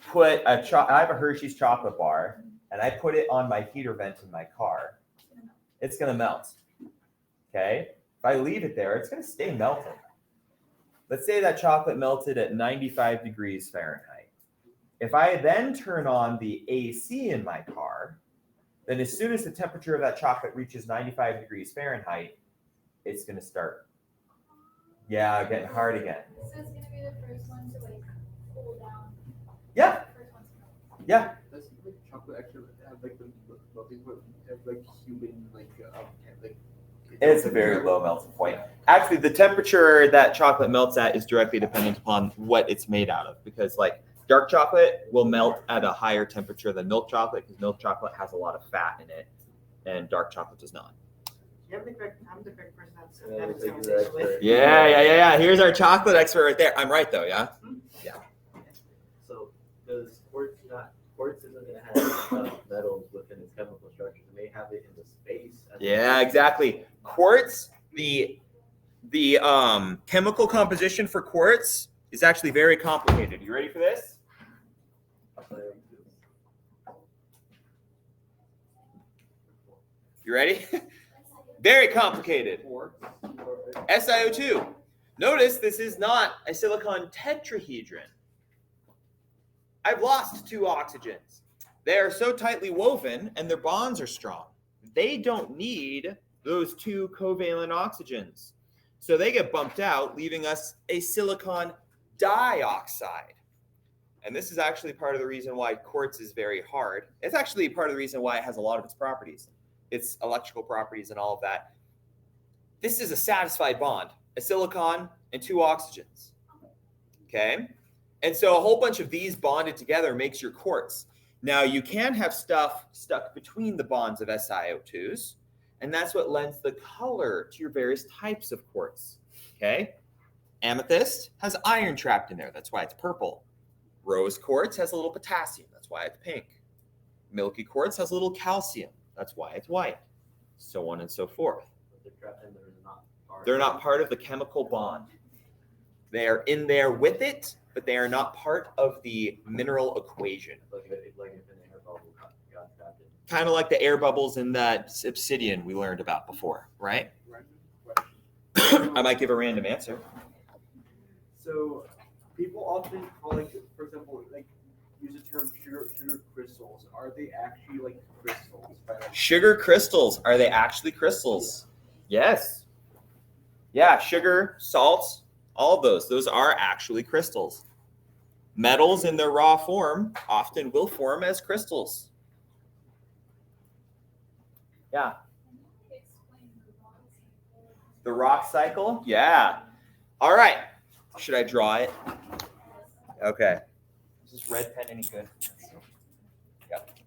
put I have a Hershey's chocolate bar, and I put it on my heater vent in my car, it's going to melt. Okay? If I leave it there, it's going to stay melted. Let's say that chocolate melted at 95 degrees Fahrenheit. If I then turn on the AC in my car, then as soon as the temperature of that chocolate reaches 95 degrees Fahrenheit, it's going to start, getting hard again. So it's gonna be the first one to like cool down. Yeah. First one to melt. Yeah. Does like chocolate actually have like the melting point have like human like It's a very low melting point. Actually, the temperature that chocolate melts at is directly dependent upon what it's made out of. Because like dark chocolate will melt at a higher temperature than milk chocolate because milk chocolate has a lot of fat in it, and dark chocolate does not. I'm the correct person that's Yeah, having this you're conversation with. expert. Yeah. Here's our chocolate expert right there. I'm right though, yeah. So does quartz isn't going to have metals within its chemical structure. It may have it in the space. Yeah, exactly. Quartz, the chemical composition for quartz is actually very complicated. You ready for this? You ready? Very complicated. SiO2. Notice this is not a silicon tetrahedron. I've lost 2 oxygens. They are so tightly woven and their bonds are strong. They don't need those 2 covalent oxygens. So they get bumped out, leaving us a silicon dioxide. And this is actually part of the reason why quartz is very hard. It's actually part of the reason why it has a lot of its properties, its electrical properties and all of that. This is a satisfied bond, a silicon and 2 oxygens. Okay? And so a whole bunch of these bonded together makes your quartz. Now you can have stuff stuck between the bonds of SiO2s, and that's what lends the color to your various types of quartz. Okay? Amethyst has iron trapped in there. That's why it's purple. Rose quartz has a little potassium. That's why it's pink. Milky quartz has a little calcium. That's why it's white. So on and so forth. They're not part of the chemical bond. They are in there with it, but they are not part of the mineral equation. Kind of like the air bubbles in that obsidian we learned about before, right? I might give a random answer. So people often call, like, for example, like use the term sugar crystals. Are they actually like crystals? Sugar crystals. Are they actually crystals? Yes. Yeah, sugar, salts, all of those. Those are actually crystals. Metals in their raw form often will form as crystals. Yeah. The rock cycle? Yeah. All right. Should I draw it? Okay. Is this red pen any good? Yep.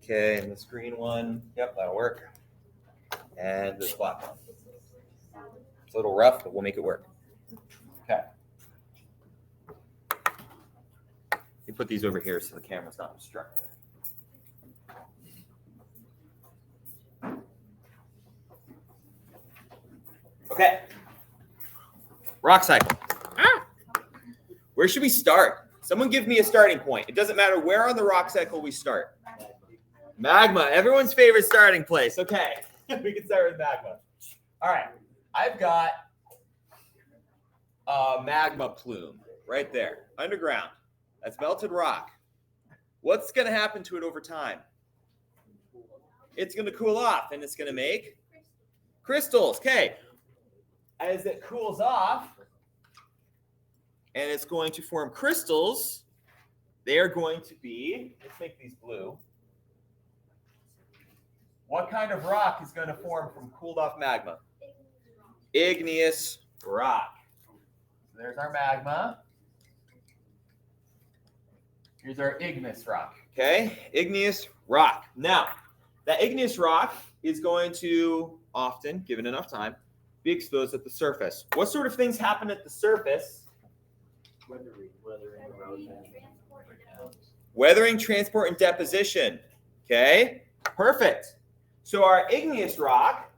Okay, and this green one. Yep, that'll work. And this black one. It's a little rough, but we'll make it work. Okay. You put these over here so the camera's not obstructed. Okay. Rock cycle. Where should we start? Someone give me a starting point. It doesn't matter where on the rock cycle we start. Magma, everyone's favorite starting place. Okay, we can start with magma. All right, I've got a magma plume right there, underground. That's melted rock. What's going to happen to it over time? It's going to cool off, and it's going to make crystals. Okay, as it cools off, and it's going to form crystals, they are going to be, let's make these blue. What kind of rock is going to form from cooled off magma? Igneous rock. So there's our magma. Here's our igneous rock. Okay, igneous rock. Now, that igneous rock is going to often, given enough time, be exposed at the surface. What sort of things happen at the surface? Weathering, transport, and deposition. Okay, perfect. So our igneous rock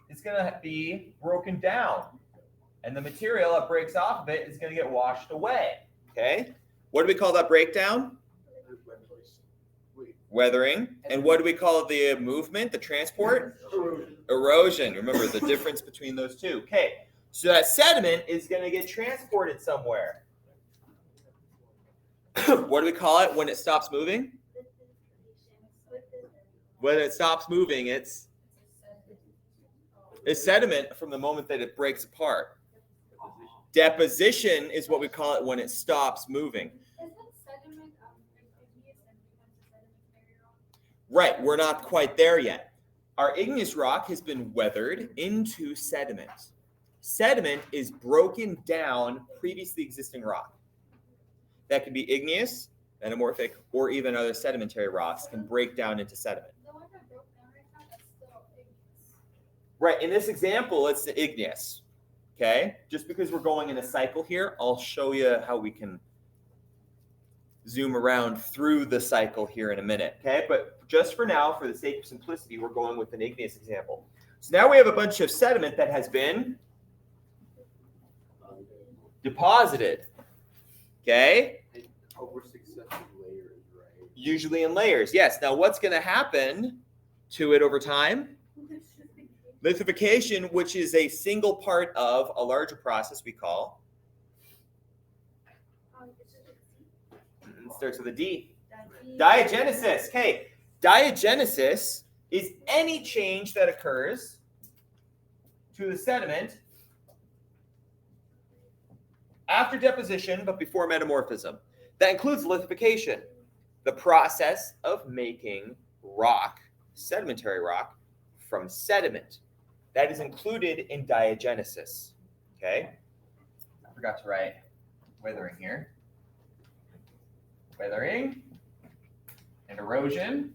is going to be broken down, and the material that breaks off of it is going to get washed away. Okay, what do we call that breakdown? Weathering. And what do we call the movement, the transport? Erosion. Remember the difference between those two. Okay, so that sediment is going to get transported somewhere. What do we call it when it stops moving? When it stops moving, it's sediment from the moment that it breaks apart. Deposition is what we call it when it stops moving. Isn't sediment igneous and becomes a sedimentary rock? Right, we're not quite there yet. Our igneous rock has been weathered into sediment. Sediment is broken down previously existing rock. That can be igneous, metamorphic, or even other sedimentary rocks can break down into sediment. The one that broke down right now, that's still igneous. Right, in this example, it's the igneous. Okay, just because we're going in a cycle here, I'll show you how we can zoom around through the cycle here in a minute. Okay, but just for now, for the sake of simplicity, we're going with an igneous example. So now we have a bunch of sediment that has been deposited. Okay, Over successive layers, right? usually in layers. Yes. Now, what's going to happen to it over time? Lithification, which is a single part of a larger process we call. It starts with a D. Diagenesis. Okay. Diagenesis is any change that occurs to the sediment after deposition but before metamorphism. That includes lithification, the process of making rock, sedimentary rock, from sediment. That is included in diagenesis. Okay? I forgot to write weathering here. Weathering and erosion.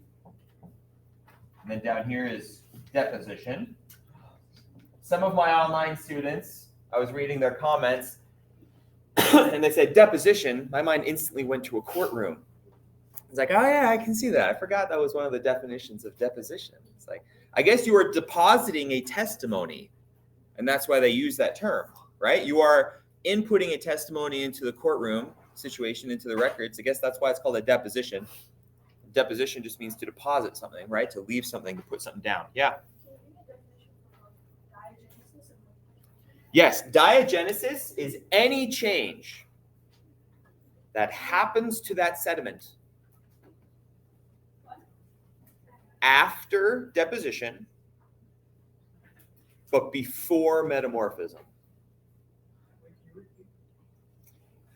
And then down here is deposition. Some of my online students, I was reading their comments, and they said deposition. My mind instantly went to a courtroom. It's like, oh yeah, I can see that. I forgot that was one of the definitions of deposition. It's like, I guess you are depositing a testimony, and that's why they use that term, right? You are inputting a testimony into the courtroom situation, into the records. I guess that's why it's called a deposition. Deposition just means to deposit something, right? To leave something, to put something down. Yeah. Yes, diagenesis is any change that happens to that sediment after deposition, but before metamorphism.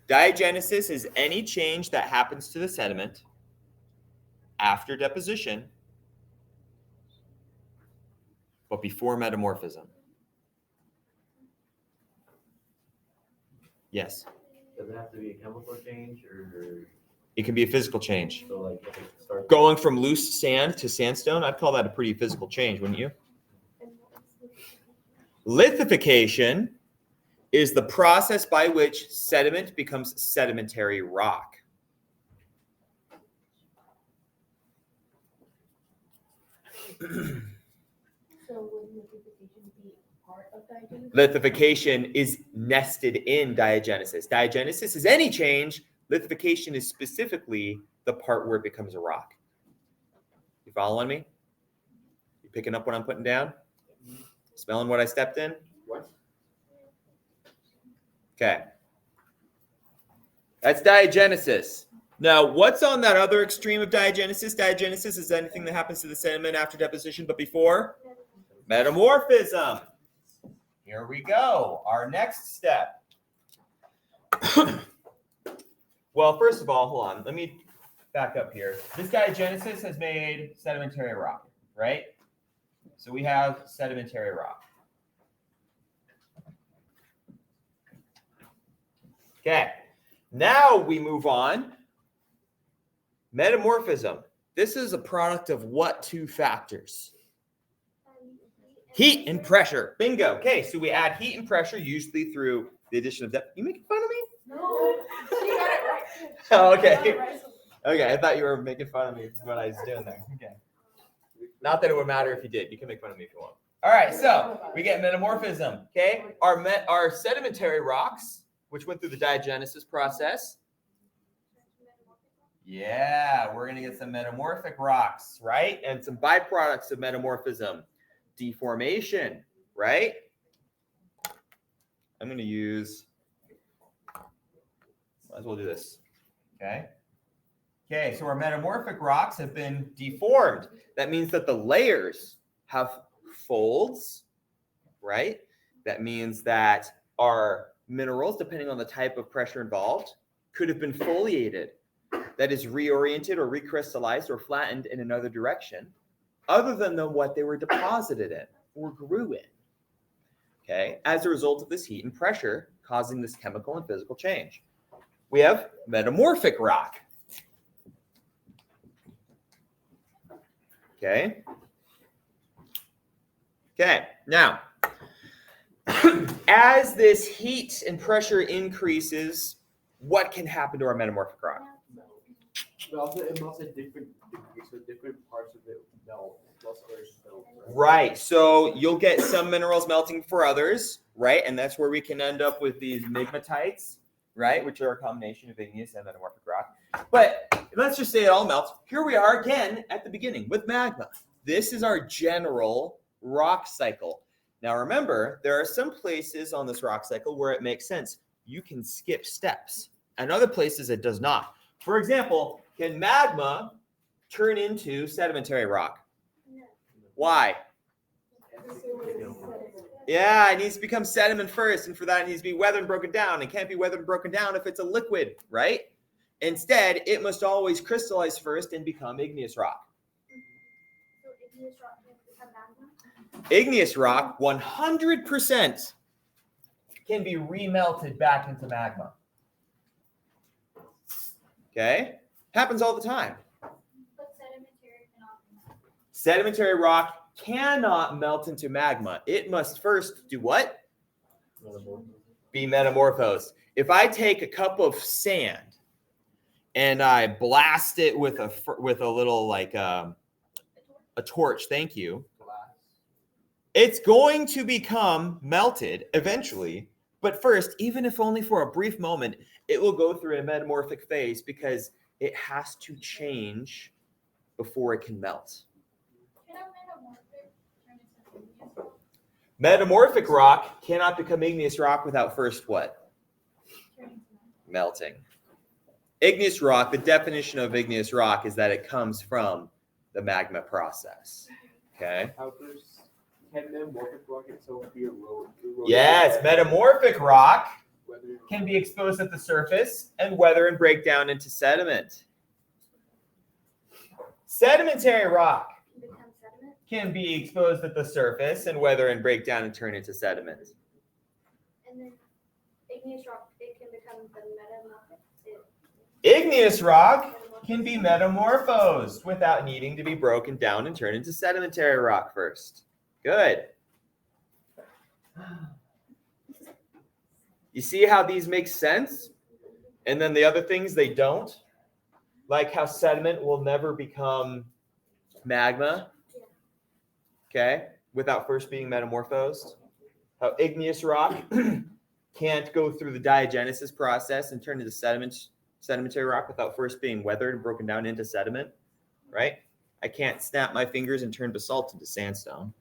Diagenesis is any change that happens to the sediment after deposition, but before metamorphism. Yes. Does it have to be a chemical change or It can be a physical change. so like if it starts Going from loose sand to sandstone, I'd call that a pretty physical change, wouldn't you? Lithification is the process by which sediment becomes sedimentary rock. So would lithification be part of diagenesis? Lithification is nested in diagenesis. Diagenesis is any change. Lithification is specifically the part where it becomes a rock. You following me? You picking up what I'm putting down? Smelling what I stepped in? What? Okay. That's diagenesis. Now, what's on that other extreme of diagenesis? Diagenesis is anything that happens to the sediment after deposition, but before metamorphism. Here we go. Our next step. Well, first of all, hold on. Let me back up here. This diagenesis has made sedimentary rock, right? So we have sedimentary rock. Okay. Now we move on. Metamorphism. This is a product of what two factors? Heat and pressure. Bingo. Okay, so we add heat and pressure usually through the addition of depth. You making fun of me? No, she got it right. Oh, okay. Okay, I thought you were making fun of me for what I was doing there. Okay. Not that it would matter if you did. You can make fun of me if you want. All right, so we get metamorphism. Okay, our sedimentary rocks, which went through the diagenesis process. Yeah, we're gonna get some metamorphic rocks, right? And some byproducts of metamorphism. Deformation, right? I'm gonna use, might as well do this. Okay. Okay, so our metamorphic rocks have been deformed. That means that the layers have folds, right? That means that our minerals, depending on the type of pressure involved, could have been foliated, that is reoriented or recrystallized or flattened in another direction, other than what they were deposited in or grew in, okay, as a result of this heat and pressure causing this chemical and physical change. We have metamorphic rock. Okay. Okay, now, as this heat and pressure increases, what can happen to our metamorphic rock? But also, it melts at different degrees, so different parts of it melt. Right. So you'll get some minerals melting for others, right? And that's where we can end up with these migmatites, right? Which are a combination of igneous and metamorphic rock. But let's just say it all melts. Here we are again at the beginning with magma. This is our general rock cycle. Now remember, there are some places on this rock cycle where it makes sense. You can skip steps, and other places it does not. For example, can magma turn into sedimentary rock? Why? Yeah, it needs to become sediment first, and for that it needs to be weathered and broken down. It can't be weathered and broken down if it's a liquid, right? Instead, it must always crystallize first and become igneous rock. So igneous rock can become magma? Igneous rock, 100% can be remelted back into magma. Okay? Happens all the time. But sedimentary cannot. Sedimentary rock cannot melt into magma. It must first do what? Be metamorphosed. If I take a cup of sand and I blast it with a little like a torch, thank you, it's going to become melted eventually. But first, even if only for a brief moment, it will go through a metamorphic phase because it has to change before it can melt. Metamorphic rock cannot become igneous rock without first what? Melting. Igneous rock, the definition of igneous rock is that it comes from the magma process. Okay? Can metamorphic rock itself be eroded? Yes, metamorphic rock can be exposed at the surface and weather and break down into sediment. Sedimentary rock Become sediment? can be exposed at the surface and weather and break down and turn into sediment. And then igneous rock, it can become the metamorphic. Igneous rock can be metamorphosed without needing to be broken down and turned into sedimentary rock first. Good. You see how these make sense? And then the other things, they don't? Like how sediment will never become magma, okay, without first being metamorphosed. How igneous rock can't go through the diagenesis process and turn into sedimentary rock without first being weathered and broken down into sediment, right? I can't snap my fingers and turn basalt into sandstone,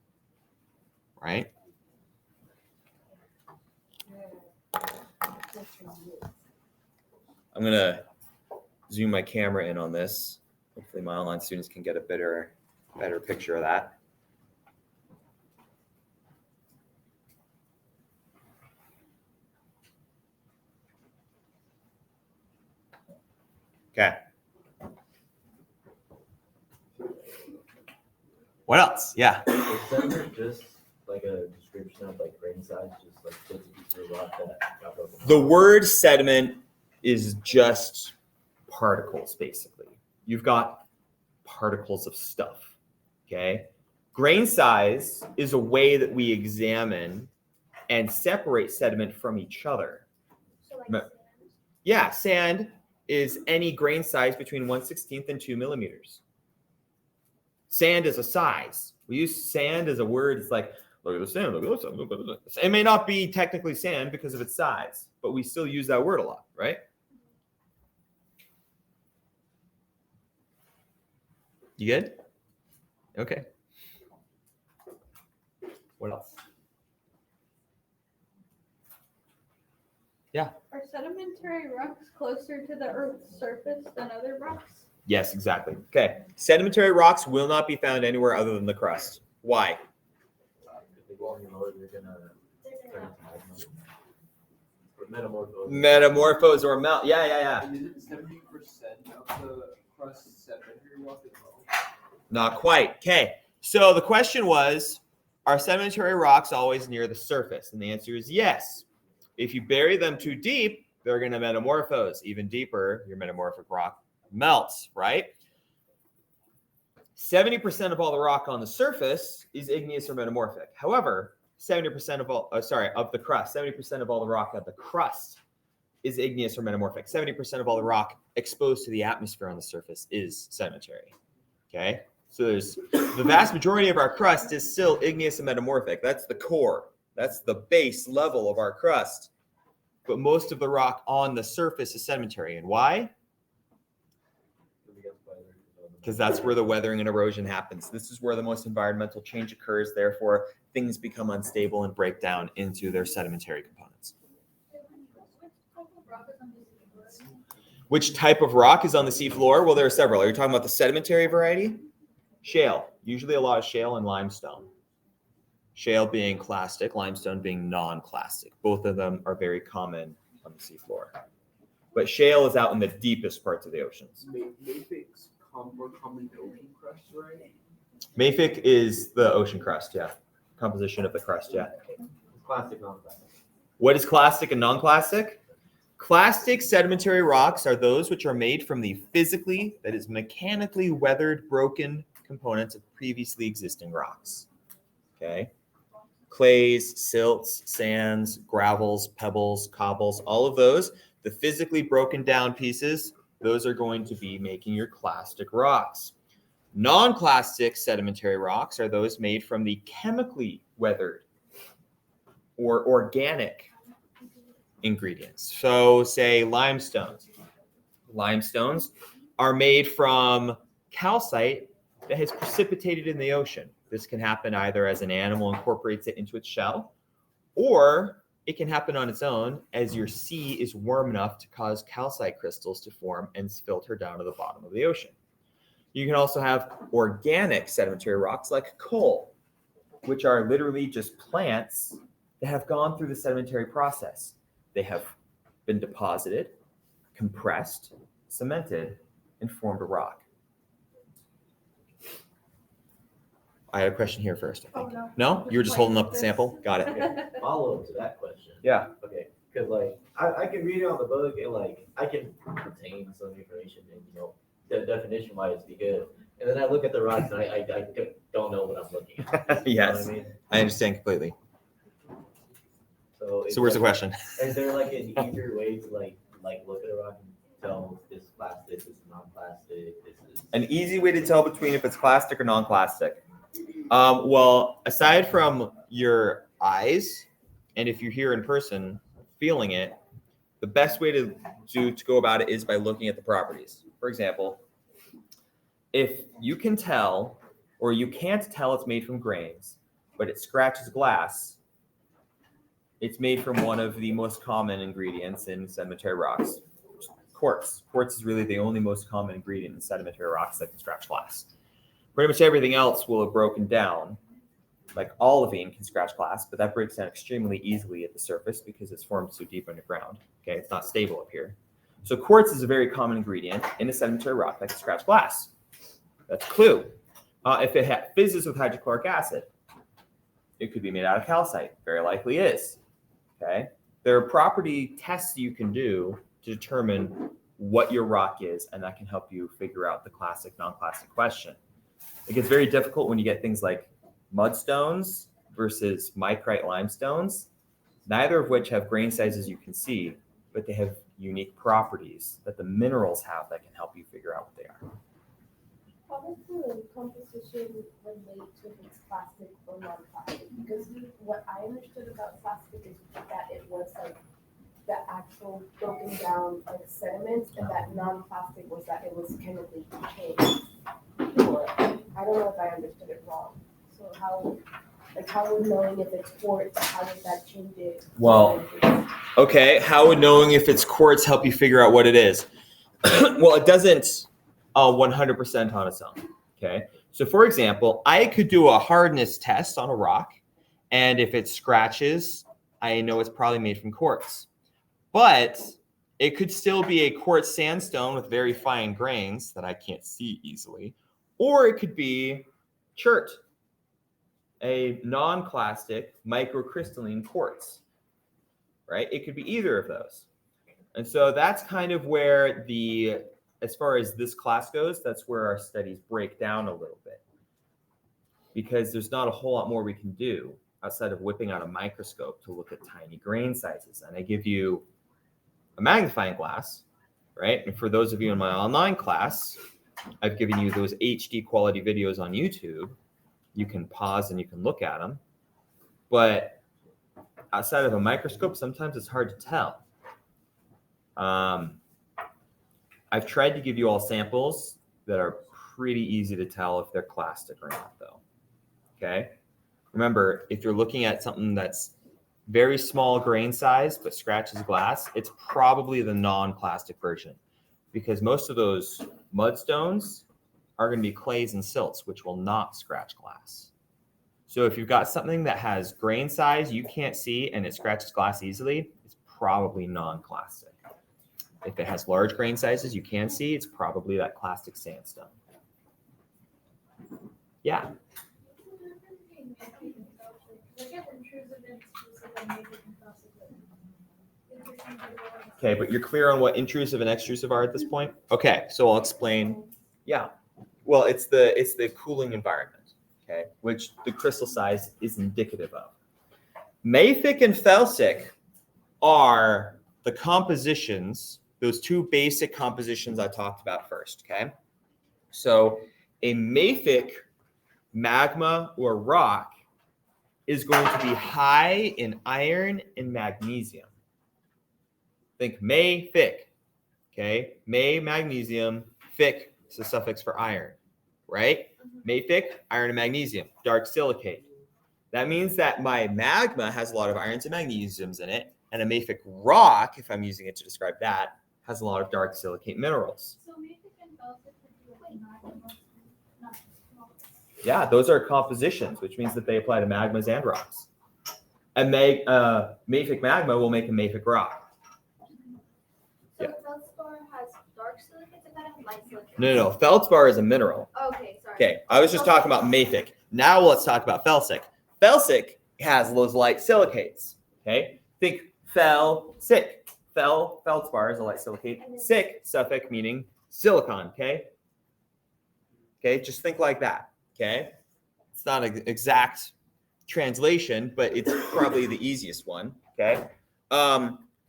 right? I'm going to zoom my camera in on this. Hopefully my online students can get a better picture of that. Okay. What else? Yeah. Is sediment just like a description of like grain size, just like bits of pieces of rock that got broken? The word sediment is just particles, basically. You've got particles of stuff, okay? Grain size is a way that we examine and separate sediment from each other. So like Me- sand. Yeah, sand is any grain size between 1/16 and 2 millimeters. Sand is a size. We use sand as a word. It's like, look at the sand, look at this, look at this. It may not be technically sand because of its size, but we still use that word a lot, right? You good? Okay. What else? Are sedimentary rocks closer to the Earth's surface than other rocks? Yes, exactly. Okay. Sedimentary rocks will not be found anywhere other than the crust. Why? If they go any lower, they're gonna turn into magma. Metamorphose or melt. Yeah. And is it 70% of the crust sedimentary rock as well? Not quite. Okay. So the question was, are sedimentary rocks always near the surface? And the answer is yes. If you bury them too deep, they're going to metamorphose. Even deeper, your metamorphic rock melts, right? 70% of all the rock on the surface is igneous or metamorphic. However, 70% of of the crust, 70% of all the rock at the crust is igneous or metamorphic. 70% of all the rock exposed to the atmosphere on the surface is sedimentary. Okay? So there's the vast majority of our crust is still igneous and metamorphic. That's the core. That's the base level of our crust. But most of the rock on the surface is sedimentary. And why? Because that's where the weathering and erosion happens. This is where the most environmental change occurs. Therefore, things become unstable and break down into their sedimentary components. Which type of rock is on the seafloor? Well, there are several. Are you talking about the sedimentary variety? Shale. Usually a lot of shale and limestone. Shale being clastic, limestone being non-clastic. Both of them are very common on the seafloor. But shale is out in the deepest parts of the oceans. Mafics more common in ocean crust, right? Mafic is the ocean crust, yeah. Composition of the crust, yeah. Classic, non-classic. What is clastic and non-clastic? Clastic sedimentary rocks are those which are made from the physically, that is mechanically weathered, broken components of previously existing rocks. Okay? Clays, silts, sands, gravels, pebbles, cobbles, all of those, the physically broken down pieces, those are going to be making your clastic rocks. Non-clastic sedimentary rocks are those made from the chemically weathered or organic ingredients. So say limestones. Limestones are made from calcite that has precipitated in the ocean. This can happen either as an animal incorporates it into its shell, or it can happen on its own as your sea is warm enough to cause calcite crystals to form and filter down to the bottom of the ocean. You can also have organic sedimentary rocks like coal, which are literally just plants that have gone through the sedimentary process. They have been deposited, compressed, cemented, and formed a rock. I had a question here first, I think. Oh, no. No? You were just holding up the sample? Got it. Follow up to that question. Yeah. Okay, because like I can read it on the book and like I can retain some information and the definition wise be good. And then I look at the rocks and I don't know what I'm looking at. You know Yes, what I mean? I understand completely. So So where's the question? Is there like an easier way to like look at a rock and tell this is plastic, this is non-plastic, this is An easy way to tell between if it's plastic or non-plastic. Well, aside from your eyes, and if you're here in person feeling it, the best way to go about it is by looking at the properties. For example, if you can tell, or you can't tell it's made from grains, but it scratches glass, it's made from one of the most common ingredients in sedimentary rocks, quartz. Quartz is really the only most common ingredient in sedimentary rocks that can scratch glass. Pretty much everything else will have broken down. Like olivine can scratch glass, but that breaks down extremely easily at the surface because it's formed so deep underground. Okay, it's not stable up here. So quartz is a very common ingredient in a sedimentary rock that can scratch glass. That's a clue. If it fizzes with hydrochloric acid, it could be made out of calcite. Very likely is. Okay, there are property tests you can do to determine what your rock is, and that can help you figure out the classic, non-classic question. It gets very difficult when you get things like mudstones versus micrite limestones, neither of which have grain sizes you can see, but they have unique properties that the minerals have that can help you figure out what they are. How does the composition relate to if it's plastic or non-plastic? Because what I understood about plastic is that it was like the actual broken down like sediment, and that non-plastic was that it was chemically changed. Or I don't know if I understood it wrong. So how would knowing if it's quartz, how would that change it? Well, okay, how would knowing if it's quartz help you figure out what it is? Well, it doesn't 100% on its own, okay? So for example, I could do a hardness test on a rock, and if it scratches, I know it's probably made from quartz. But it could still be a quartz sandstone with very fine grains that I can't see easily. Or it could be chert, a non-clastic microcrystalline quartz, right? It could be either of those. And so that's kind of where as far as this class goes, that's where our studies break down a little bit. Because there's not a whole lot more we can do outside of whipping out a microscope to look at tiny grain sizes. And I give you a magnifying glass, right? And for those of you in my online class, I've given you those HD quality videos on YouTube. You can pause and you can look at them. But outside of a microscope, sometimes it's hard to tell. I've tried to give you all samples that are pretty easy to tell if they're clastic or not, though. Okay? Remember, if you're looking at something that's very small grain size but scratches glass, it's probably the non-plastic version, because most of those mudstones are going to be clays and silts, which will not scratch glass. So if you've got something that has grain size you can't see and it scratches glass easily, it's probably non-plastic. If it has large grain sizes you can see, it's probably that clastic sandstone. Yeah. Okay, but you're clear on what intrusive and extrusive are at this point? Okay, so I'll explain. Yeah. Well, it's the cooling environment, okay, which the crystal size is indicative of. Mafic and felsic are the compositions, those two basic compositions I talked about first, okay? So a mafic magma or rock is going to be high in iron and magnesium. Think mafic, okay? Magnesium, fic is the suffix for iron, right? Mafic, iron and magnesium, dark silicate. That means that my magma has a lot of irons and magnesiums in it, and a mafic rock, if I'm using it to describe that, has a lot of dark silicate minerals. So mafic and felsic would be like magma, not rocks. Yeah, those are compositions, which means that they apply to magmas and rocks. And mafic magma will make a mafic rock. So feldspar has dark silicates and kind of light silicates. No. Feldspar is a mineral. Okay, sorry. Okay, I was just talking about mafic. Now let's talk about felsic. Felsic has those light silicates. Okay, think felsic. Feldspar is a light silicate. Sic, suffix meaning silicon. Okay. Okay, just think like that. Okay, it's not an exact translation, but it's probably the easiest one. Okay.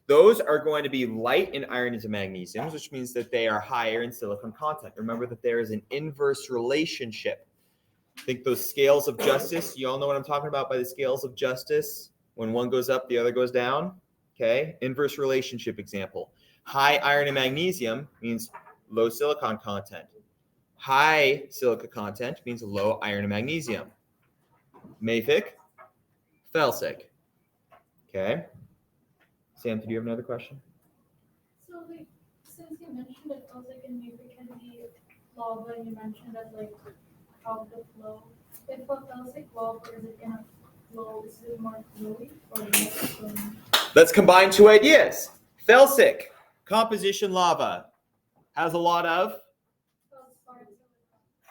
Those are going to be light in irons and magnesiums, which means that they are higher in silicon content. Remember that there is an inverse relationship. Think those scales of justice. You all know what I'm talking about by the scales of justice. When one goes up, the other goes down. Okay, inverse relationship example. High iron and magnesium means low silicon content. High silica content means low iron and magnesium. Mafic, felsic. Okay. Sam, did you have another question? So like, since you mentioned that felsic and mafic can be lava, and you mentioned that like how the flow. If a felsic lava is it gonna flow? Is it more fluid or less? Let's combine two ideas. Felsic, composition lava, has a lot of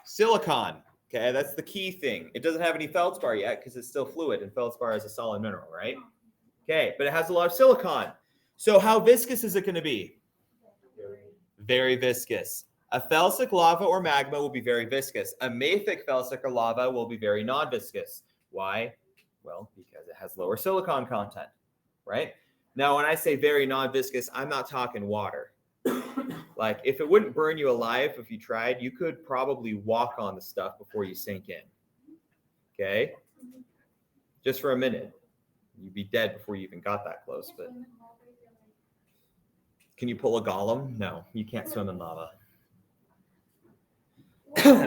silicon. Okay, that's the key thing. It doesn't have any feldspar yet because it's still fluid, and feldspar is a solid mineral, right? Okay, but it has a lot of silicon. So how viscous is it going to be? Very viscous. A felsic lava or magma will be very viscous. A mafic felsic or lava will be very non-viscous. Why? Well, because it has lower silicon content, right? Now, when I say very non-viscous, I'm not talking water. Like, if it wouldn't burn you alive if you tried, you could probably walk on the stuff before you sink in. Okay? Just for a minute. You'd be dead before you even got that close. But can you pull a golem? No, you can't swim in lava.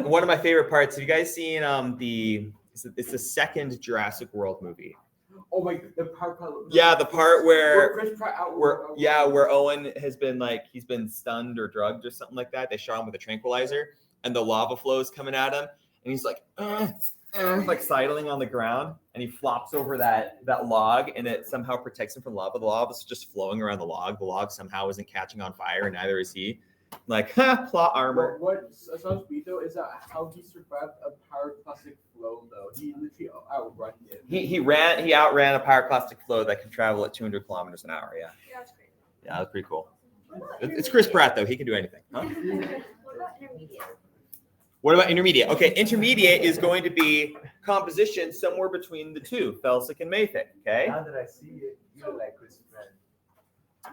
One of my favorite parts. Have you guys seen it's the second Jurassic World movie? Oh my, the part. Yeah, the part where Chris Pratt where Owen has been he's been stunned or drugged or something like that. They shot him with a tranquilizer, and the lava flow is coming at him, and he's like, and like sidling on the ground, and he flops over that log, and it somehow protects him from lava. The lava is just flowing around the log. The log somehow isn't catching on fire, and neither is he. Like, plot armor. What sounds sweet though is that how he survived a pyroclastic flow though. He literally outrun it. He outran a pyroclastic flow that can travel at 200 kilometers an hour. Yeah. Yeah, that's great. Yeah, that's pretty cool. It's Chris Pratt though. He can do anything. Huh? What about intermediate? What about intermediate? Okay, intermediate is going to be composition somewhere between the two, felsic and mafic. Okay. Now that I see it, you look like Chris Pratt.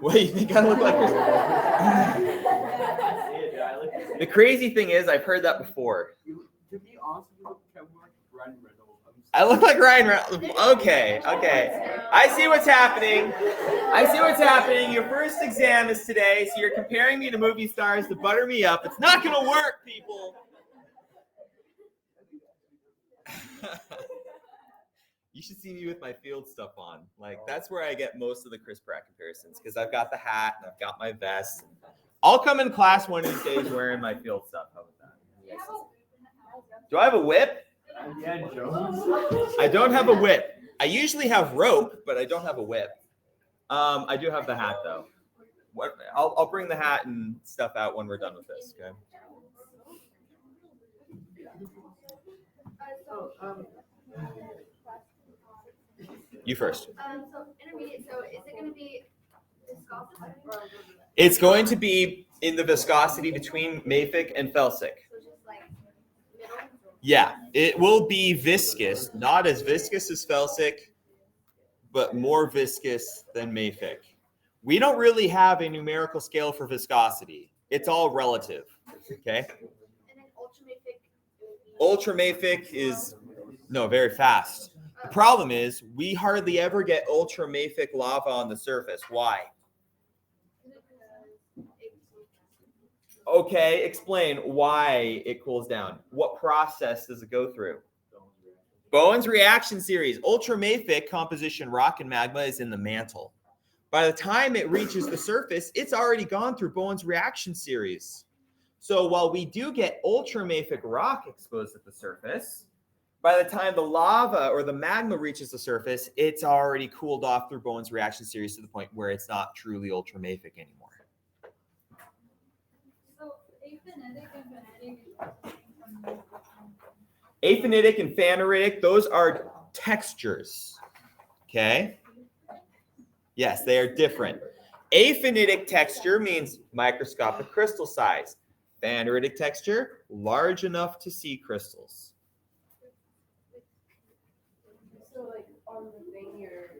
What do you think I look like? Chris The crazy thing is, I've heard that before. To be honest, you look kind of like Ryan Reynolds. I look like Ryan Reynolds. Okay. I see what's happening. Your first exam is today, so you're comparing me to movie stars to butter me up. It's not going to work, people. You should see me with my field stuff on. Like, that's where I get most of the Chris Pratt comparisons, because I've got the hat and I've got my vest. I'll come in class one of these days wearing my field stuff. How about that? Do I have a whip? Yeah, Jones. I don't have a whip. I usually have rope, but I don't have a whip. I do have the hat though. I'll bring the hat and stuff out when we're done with this. Okay. You first. So intermediate. So is it going to be viscosity or? It's going to be in the viscosity between mafic and felsic. So just like middle. Yeah, it will be viscous, not as viscous as felsic, but more viscous than mafic. We don't really have a numerical scale for viscosity. It's all relative. Okay. And then ultramafic. Ultramafic is very fast. The problem is we hardly ever get ultramafic lava on the surface. Why? Okay, explain why it cools down. What process does it go through? Bowen's reaction series. Ultramafic composition rock and magma is in the mantle. By the time it reaches the surface, it's already gone through Bowen's reaction series. So while we do get ultramafic rock exposed at the surface, by the time the lava or the magma reaches the surface, it's already cooled off through Bowen's reaction series to the point where it's not truly ultramafic anymore. So aphanitic and phaneritic. Aphanitic and phaneritic, those are textures. Okay? Yes, they are different. Aphanitic texture means microscopic crystal size. Phaneritic texture, large enough to see crystals. So, like, on the thing, your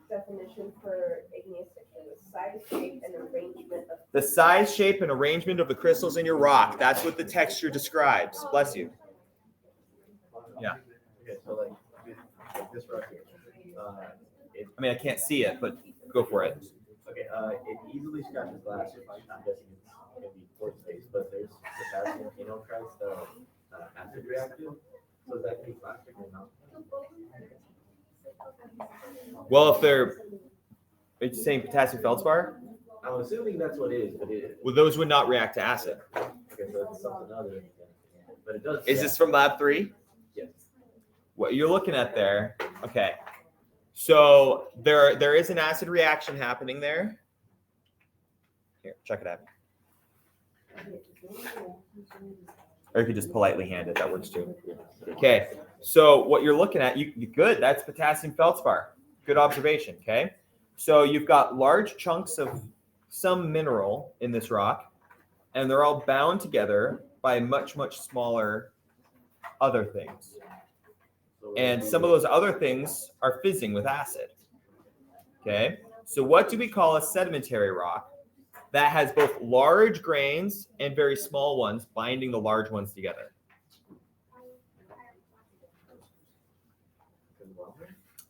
definition for igneous texture is size, shape, and arrangement of. The size, shape, and arrangement of the crystals in your rock. That's what the texture describes. Bless you. Yeah. Okay, so like this rock here. I mean, I can't see it, but go for it. Okay, it easily scratches glass. I'm guessing it's going to be quartz based, but there's potassium anhydride that are acid reactive. So is that going to be plastic or not? Well, if they're, it's saying potassium feldspar, I'm assuming that's what it is, but it. well, those would not react to acid. Okay, so it's something other. But it does. Is this from lab 3? Yes. What you're looking at there, okay. So there is an acid reaction happening there. Here, check it out. Or you could just politely hand it. That works too. Okay. So what you're looking at, you good. That's potassium feldspar. Good observation. Okay. So you've got large chunks of some mineral in this rock, and they're all bound together by much, much smaller other things. And some of those other things are fizzing with acid. Okay. So what do we call a sedimentary rock that has both large grains and very small ones binding the large ones together?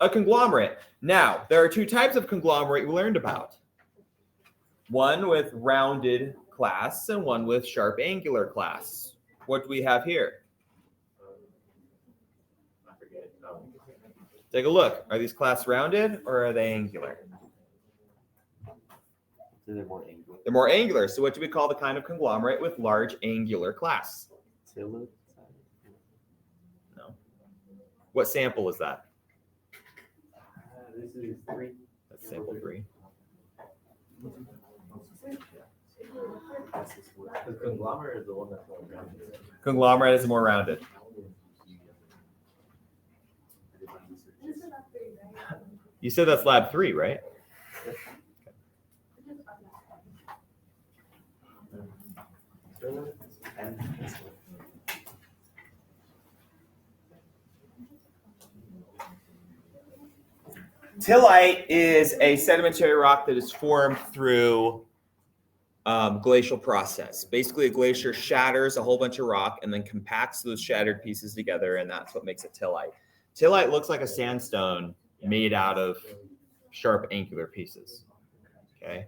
A conglomerate. Now, there are two types of conglomerate we learned about. One with rounded clasts and one with sharp angular clasts. What do we have here? Take a look. Are these clasts rounded or are they angular? They're more angular. They're more angular. So what do we call the kind of conglomerate with large angular clasts? Tillite? No. What sample is that? This is 3. That's sample 3. The conglomerate is the one that's more rounded. Conglomerate is more rounded. You said that's lab 3, right? Tillite is a sedimentary rock that is formed through glacial process. Basically, a glacier shatters a whole bunch of rock and then compacts those shattered pieces together, and that's what makes it tillite. Tillite looks like a sandstone made out of sharp angular pieces. Okay.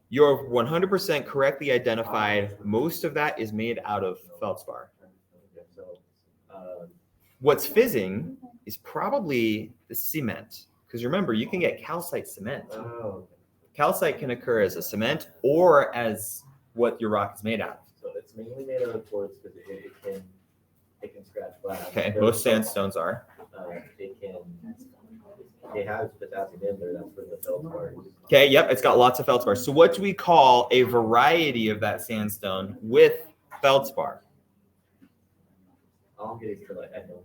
You're 100% correctly identified. Most of that is made out of feldspar. What's fizzing is probably the cement. Because remember, you can get calcite cement. Calcite can occur as a cement or as what your rock is made out of. So it's mainly made out of quartz because it can scratch glass. Okay, most sandstones are. It has potassium in there. That's where the feldspar is. Okay, yep, it's got lots of feldspar. So what do we call a variety of that sandstone with feldspar? I'll get it for like, I don't know.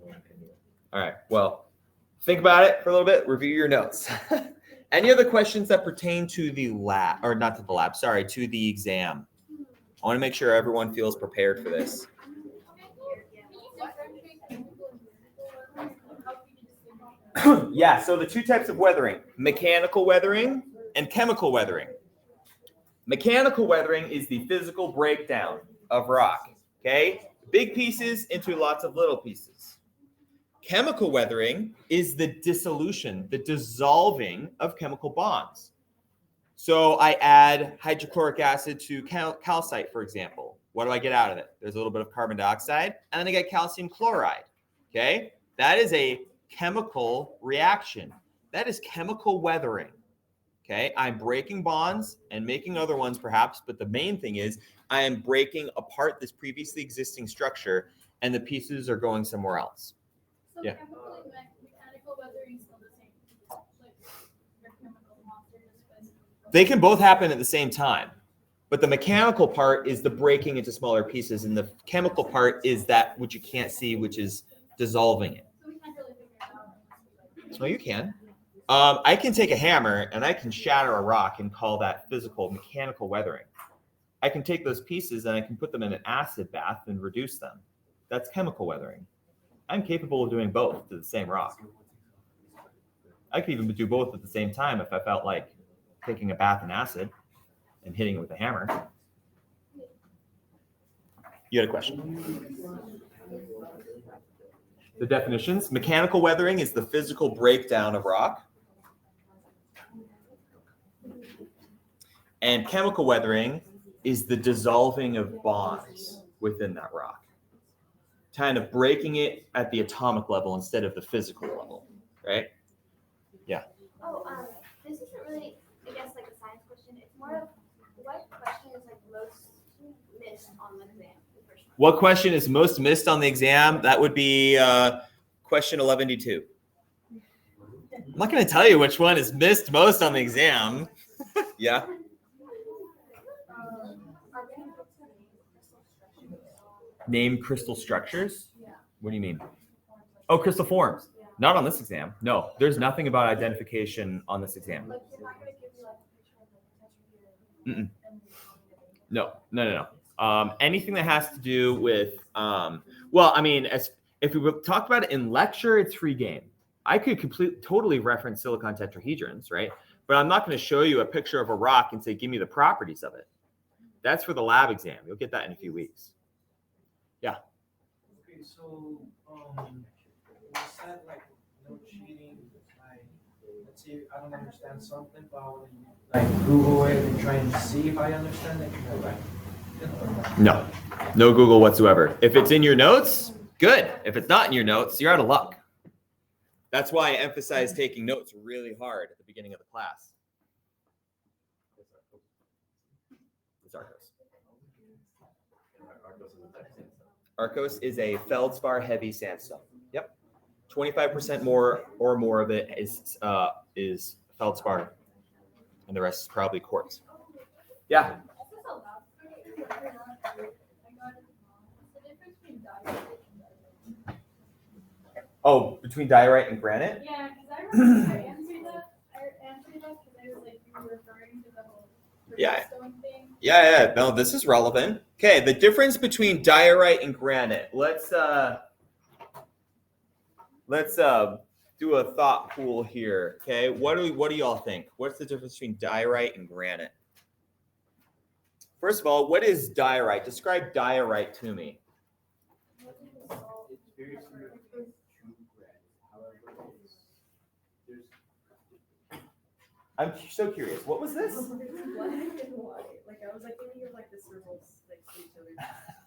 All right, well, think about it for a little bit, review your notes. Any other questions that pertain to the lab, or not to the lab, sorry, to the exam? I want to make sure everyone feels prepared for this. Yeah, so the two types of weathering, mechanical weathering and chemical weathering. Mechanical weathering is the physical breakdown of rock, okay? Big pieces into lots of little pieces. Chemical weathering is the dissolution, the dissolving of chemical bonds. So I add hydrochloric acid to calcite, for example. What do I get out of it? There's a little bit of carbon dioxide, and then I get calcium chloride, okay? That is a chemical reaction. That is chemical weathering, okay? I'm breaking bonds and making other ones perhaps, but the main thing is I am breaking apart this previously existing structure and the pieces are going somewhere else. So Yeah. chemical and mechanical weathering is still the same. Like your chemical monster is They can both happen at the same time, but the mechanical part is the breaking into smaller pieces, and the chemical part is that which you can't see, which is dissolving it. So we can't really figure it out unless we like. No, you can. I can take a hammer and I can shatter a rock and call that physical mechanical weathering. I can take those pieces and I can put them in an acid bath and reduce them. That's chemical weathering. I'm capable of doing both to the same rock. I could even do both at the same time if I felt like taking a bath in acid and hitting it with a hammer. You had a question? The definitions. Mechanical weathering is the physical breakdown of rock. And chemical weathering is the dissolving of bonds within that rock. Kind of breaking it at the atomic level instead of the physical level, right? Yeah. Oh, this isn't really, I guess, like a science question. It's more of what question is like most missed on the exam? The first one. What question is most missed on the exam? That would be question 11D2. I'm not going to tell you which one is missed most on the exam. Yeah. Name crystal structures? What do you mean? Oh, crystal forms. Not on this exam. No, there's nothing about identification on this exam. Like you're not going to give me like a picture of like a No. Anything that has to do with, well, I mean, if we talk about it in lecture, it's free game. I could totally reference silicon tetrahedrons, right? But I'm not going to show you a picture of a rock and say, give me the properties of it. That's for the lab exam. You'll get that in a few weeks. Yeah. Okay, so you said like no cheating. Like, let's see, I don't understand something, but I want to like Google it and try and see if I understand it. No Google whatsoever. If it's in your notes, good. If it's not in your notes, you're out of luck. That's why I emphasize taking notes really hard at the beginning of the class. It's Arcos. Arcos is a feldspar heavy sandstone. Yep. 25% more or more of it is feldspar, and the rest is probably quartz. Yeah. Oh, between diorite and granite? Yeah, because I remember I answered that because I was like, you were referring to the whole stone thing. Yeah. No, this is relevant. Okay, the difference between diorite and granite. Let's do a thought pool here. Okay, what do y'all think? What's the difference between diorite and granite? First of all, what is diorite? Describe diorite to me. It's very similar to true granite. However, there's I'm so curious. What was this? Black and white. Like I was like thinking of like the circles next to each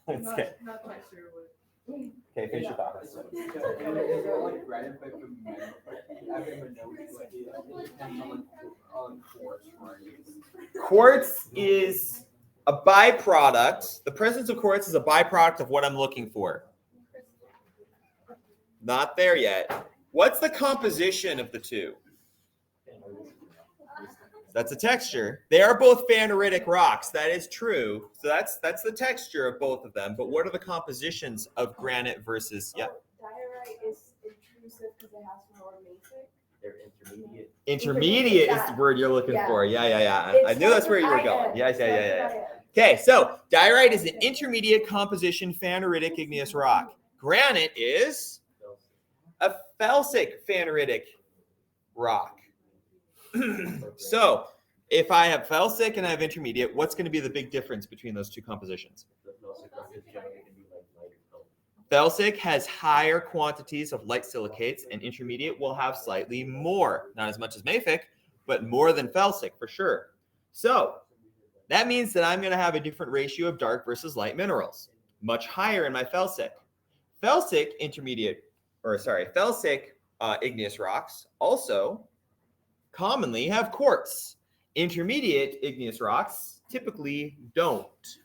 other. Okay. Not quite sure what. Okay, finish your thought. it's like granite, but from I don't even know what it depends on quartz, right? Quartz is a byproduct. The presence of quartz is a byproduct of what I'm looking for. Not there yet. What's the composition of the two? That's a texture. They are both phaneritic rocks. That is true. So that's the texture of both of them. But what are the compositions of granite versus Diorite is intrusive because it has more mafic. They're intermediate. intermediate is the word you're looking for. Yeah. I knew that's where you were going. Yeah. Okay, so diorite is an intermediate composition phaneritic igneous rock. Granite is a felsic phaneritic rock. So if I have felsic and I have intermediate, what's going to be the big difference between those two compositions? Felsic has higher quantities of light silicates, and intermediate will have slightly more, not as much as mafic, but more than felsic for sure. So that means that I'm going to have a different ratio of dark versus light minerals, much higher in my felsic. Felsic igneous rocks also commonly have quartz. Intermediate igneous rocks typically don't.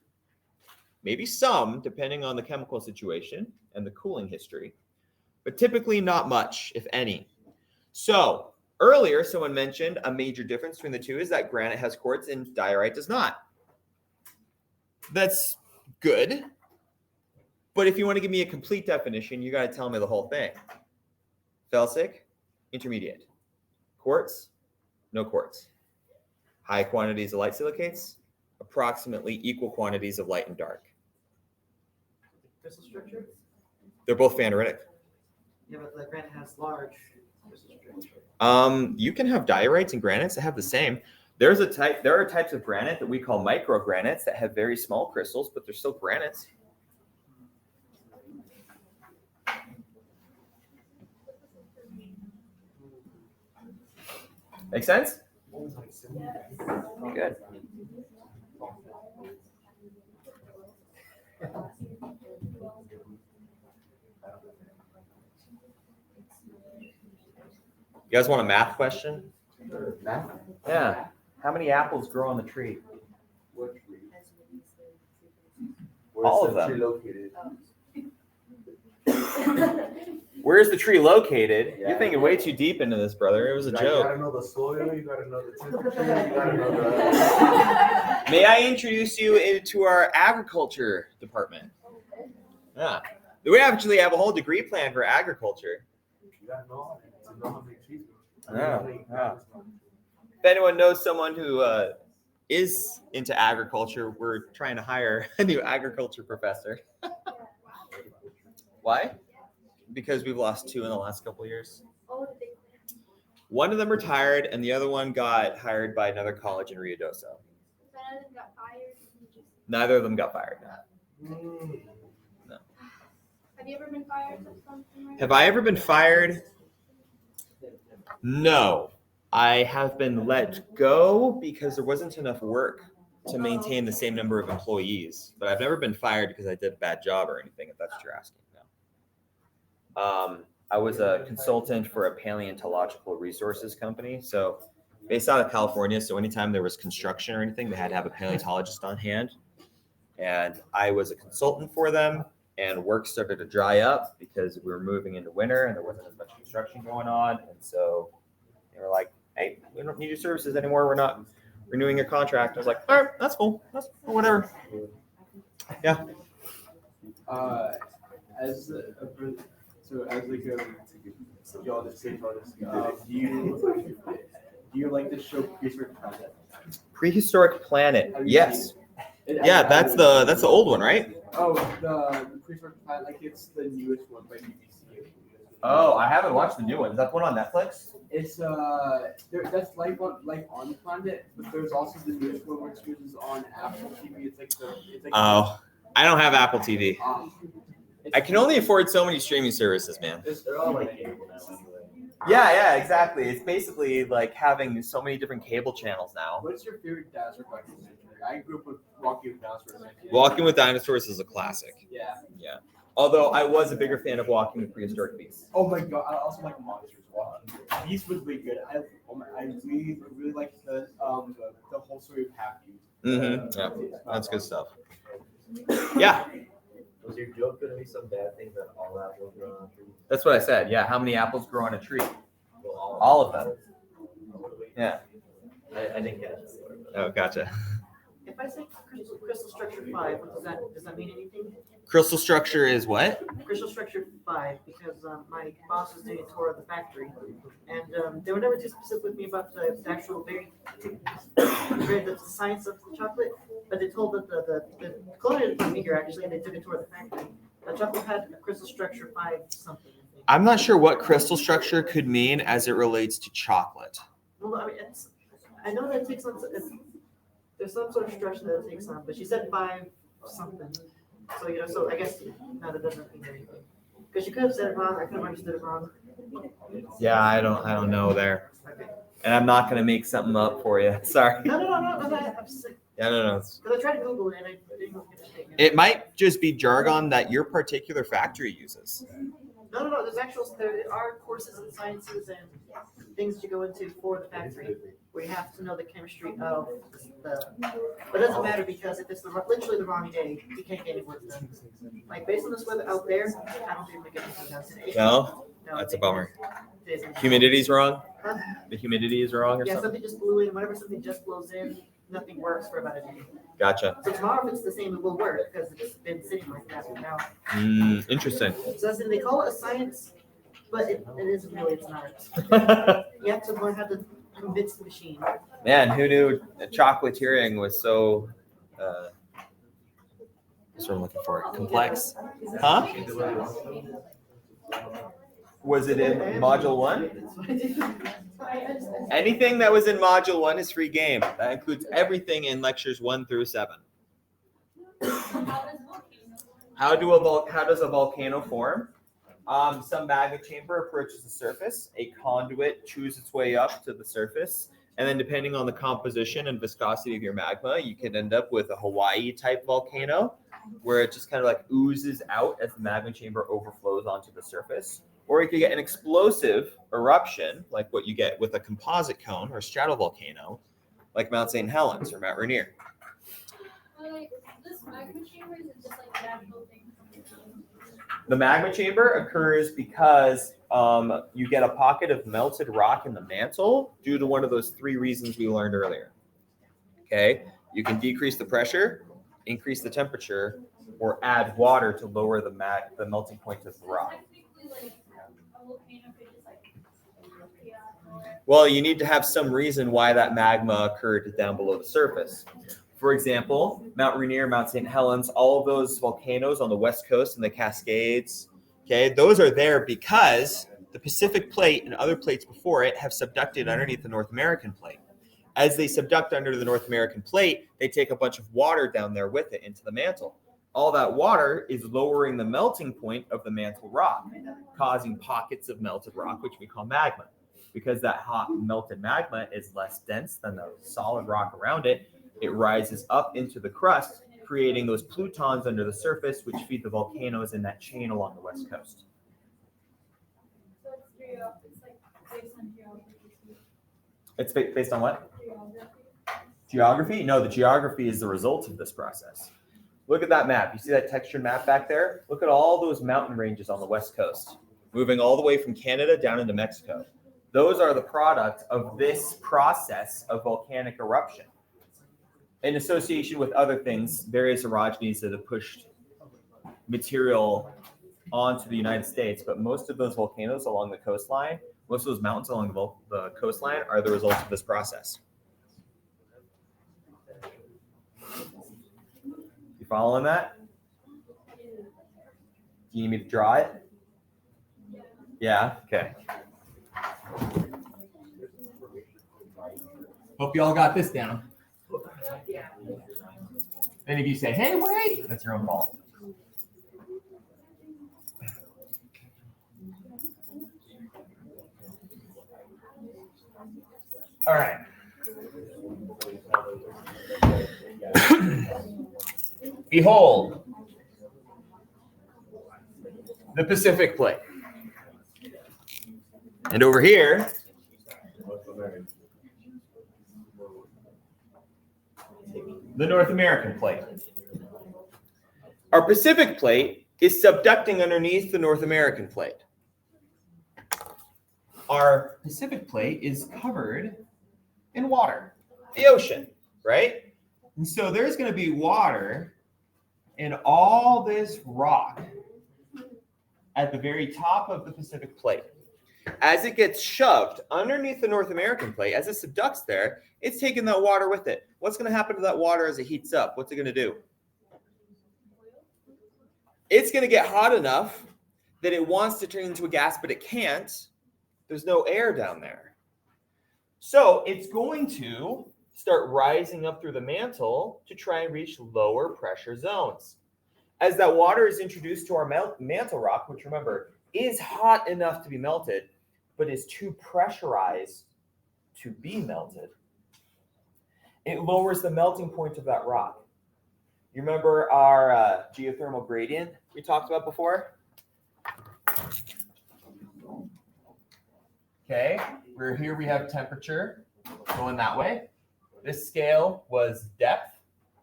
Maybe some, depending on the chemical situation and the cooling history, but typically not much, if any. So earlier, someone mentioned a major difference between the two is that granite has quartz and diorite does not. That's good. But if you want to give me a complete definition, you got to tell me the whole thing. Felsic, intermediate. Quartz, no quartz. High quantities of light silicates, approximately equal quantities of light and dark. Crystal structure? They're both phaneritic. Yeah, but the granite has large crystal structure. You can have diorites and granites that have the same. There are types of granite that we call microgranites that have very small crystals, but they're still granites. Make sense? Good. You guys want a math question? Math? Yeah. How many apples grow on the tree? What tree? All of Where's the them. tree located? Where's the tree located? Yeah. You're thinking way too deep into this, brother. It was a You joke. gotta know the soil, you gotta know the temperature, you gotta know the... May I introduce you into our agriculture department? Yeah. We actually have a whole degree plan for agriculture. You gotta know to know how many trees grow. Yeah. If anyone knows someone who is into agriculture, we're trying to hire a new agriculture professor. Why? Because we've lost 2 in the last couple of years. One of them retired, and the other one got hired by another college in Ruidoso. Neither of them got fired. No. Have you ever been fired or something? Have I ever been fired? No. I have been let go because there wasn't enough work to maintain the same number of employees. But I've never been fired because I did a bad job or anything, if that's what you're asking. No. I was a consultant for a paleontological resources company. So based out of California. So anytime there was construction or anything, they had to have a paleontologist on hand. And I was a consultant for them. and work started to dry up because we were moving into winter and there wasn't as much construction going on. And so they were like, hey, we don't need your services anymore. We're not renewing your contract. I was like, all right, that's cool. That's cool, whatever. Yeah. As like geologist, do you like to show prehistoric planet? Prehistoric planet. Have you Yes. seen it? Yeah, that's the old one, right? Oh, the prehistoric planet, like it's the newest one by BBC. Oh, I haven't watched the new one. Is that the one on Netflix? It's that's life on the planet, but there's also the newest one which is on Apple TV. It's like Oh, I don't have Apple TV. It's- I can only afford so many streaming services, man. They're all like cable now anyway. Yeah, exactly. It's basically like having so many different cable channels now. What's your favorite dinosaur documentary? I grew up with Walking with Dinosaurs. Walking with Dinosaurs is a classic. Yeah. Yeah. Although I was a bigger fan of Walking with Prehistoric Beasts. Oh my god! I also like Monsters. Walking. Beast was really good. I really liked the whole story of Happy. Mm-hmm. Yeah, that's good stuff. Yeah, Was your joke gonna be some bad thing that all apples grow on trees? that's what I said. Yeah, how many apples grow on a tree? Well, All of them. Yeah. I didn't catch it. Oh, gotcha. If I say crystal structure 5, does that mean anything? Crystal structure is what? Crystal structure 5, because my boss was doing a tour of the factory, and they were never too specific with me about the actual the science of the chocolate, but they told that the culinary department here actually, and they took a tour of the factory. The chocolate had a crystal structure 5 something. I think. I'm not sure what crystal structure could mean as it relates to chocolate. Well, I mean, I know that it takes on. There's some sort of structure that it takes on, but she said 5 something. So so I guess no, that doesn't mean anything. Because you could have said it wrong. I could have understood it wrong. Yeah, I don't know there. Okay. And I'm not gonna make something up for you. Sorry. No. I'm sick. Yeah, no. Because I tried to Google it and I didn't get a statement. It might just be jargon that your particular factory uses. No. There are courses in sciences and things you go into for the factory where you have to know the chemistry of the. But it doesn't matter because if it's literally the wrong day, you can't get any work done. Like based on this weather out there, I don't think we get anything done today. No, No, that's a bummer. today's gonna be- Humidity's wrong. Huh? The humidity is wrong or Yeah, something. something just blew in. Whenever something just blows in, nothing works for about a day. Gotcha. So tomorrow, if it's the same, it will work because it's been sitting like that for now. Interesting. So as in, they call it a science, but it isn't really. It's not. You have to learn how to convince the machine. Man, who knew chocolatiering was so what's what I'm looking for? Complex. Huh? Was it in module 1? Anything that was in module 1 is free game. That includes everything in lectures 1 through 7. How does a volcano form? Some magma chamber approaches the surface. A conduit chews its way up to the surface. And then depending on the composition and viscosity of your magma, you can end up with a Hawaii type volcano where it just kind of like oozes out as the magma chamber overflows onto the surface. Or you could get an explosive eruption like what you get with a composite cone or stratovolcano like Mount St. Helens or Mount Rainier. Like, this magma chamber is just like an actual thing. The magma chamber occurs because you get a pocket of melted rock in the mantle due to one of those 3 reasons we learned earlier. Okay, you can decrease the pressure, increase the temperature, or add water to lower the melting point of the rock. Well, you need to have some reason why that magma occurred down below the surface. For example, Mount Rainier, Mount St. Helens, all of those volcanoes on the west coast and the Cascades, okay, those are there because the Pacific plate and other plates before it have subducted underneath the North American plate. As they subduct under the North American plate, they take a bunch of water down there with it into the mantle. All that water is lowering the melting point of the mantle rock, causing pockets of melted rock, which we call magma. Because that hot melted magma is less dense than the solid rock around it, it rises up into the crust, creating those plutons under the surface, which feed the volcanoes in that chain along the west coast. So it's like based on geography. It's based on what? Geography. Geography? No, the geography is the result of this process. Look at that map. You see that textured map back there? Look at all those mountain ranges on the west coast, moving all the way from Canada down into Mexico. Those are the product of this process of volcanic eruption. In association with other things, various orogenies that have pushed material onto the United States, but most of those volcanoes along the coastline, most of those mountains along the coastline are the result of this process. You following that? Do you need me to draw it? Yeah? Okay. Hope you all got this down. Then if you say, hey, wait, that's your own fault. All right. Behold, the Pacific Plate. And over here, the North American Plate. Our Pacific Plate is subducting underneath the North American Plate. Our Pacific Plate is covered in water, the ocean, right? And so there's going to be water in all this rock at the very top of the Pacific Plate. As it gets shoved underneath the North American Plate, as it subducts there, it's taking that water with it. What's going to happen to that water as it heats up? What's it going to do? It's going to get hot enough that it wants to turn into a gas, but it can't. There's no air down there. So it's going to start rising up through the mantle to try and reach lower pressure zones. As that water is introduced to our mantle rock, which remember is hot enough to be melted, but is too pressurized to be melted, it lowers the melting point of that rock. You remember our geothermal gradient we talked about before? Okay, here we have temperature going that way. This scale was depth.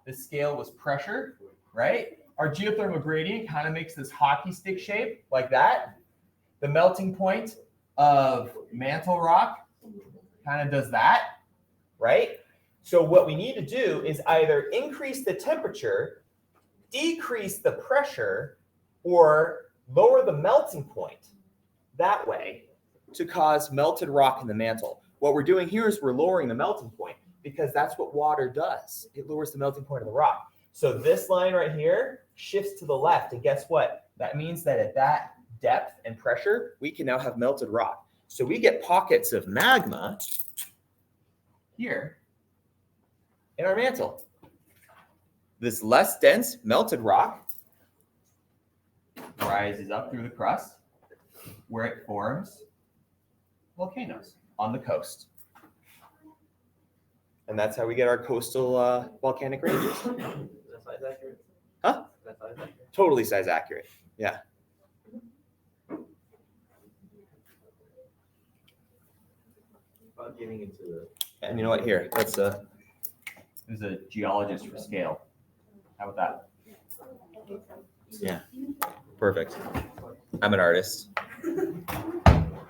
This scale was pressure, right? Our geothermal gradient kind of makes this hockey stick shape like that. The melting point of mantle rock kind of does that, right? So what we need to do is either increase the temperature, decrease the pressure, or lower the melting point that way to cause melted rock in the mantle. What we're doing here is we're lowering the melting point because that's what water does. It lowers the melting point of the rock. So this line right here shifts to the left. And guess what? That means that at that depth and pressure, we can now have melted rock. So we get pockets of magma here in our mantle. This less dense melted rock rises up through the crust where it forms volcanoes on the coast. And that's how we get our coastal volcanic ranges. Is that size accurate? Huh? Is that size accurate? Totally size accurate. Yeah. About getting into the. And you know what? Here, let's who's a geologist for scale? How about that? Yeah. Perfect. I'm an artist.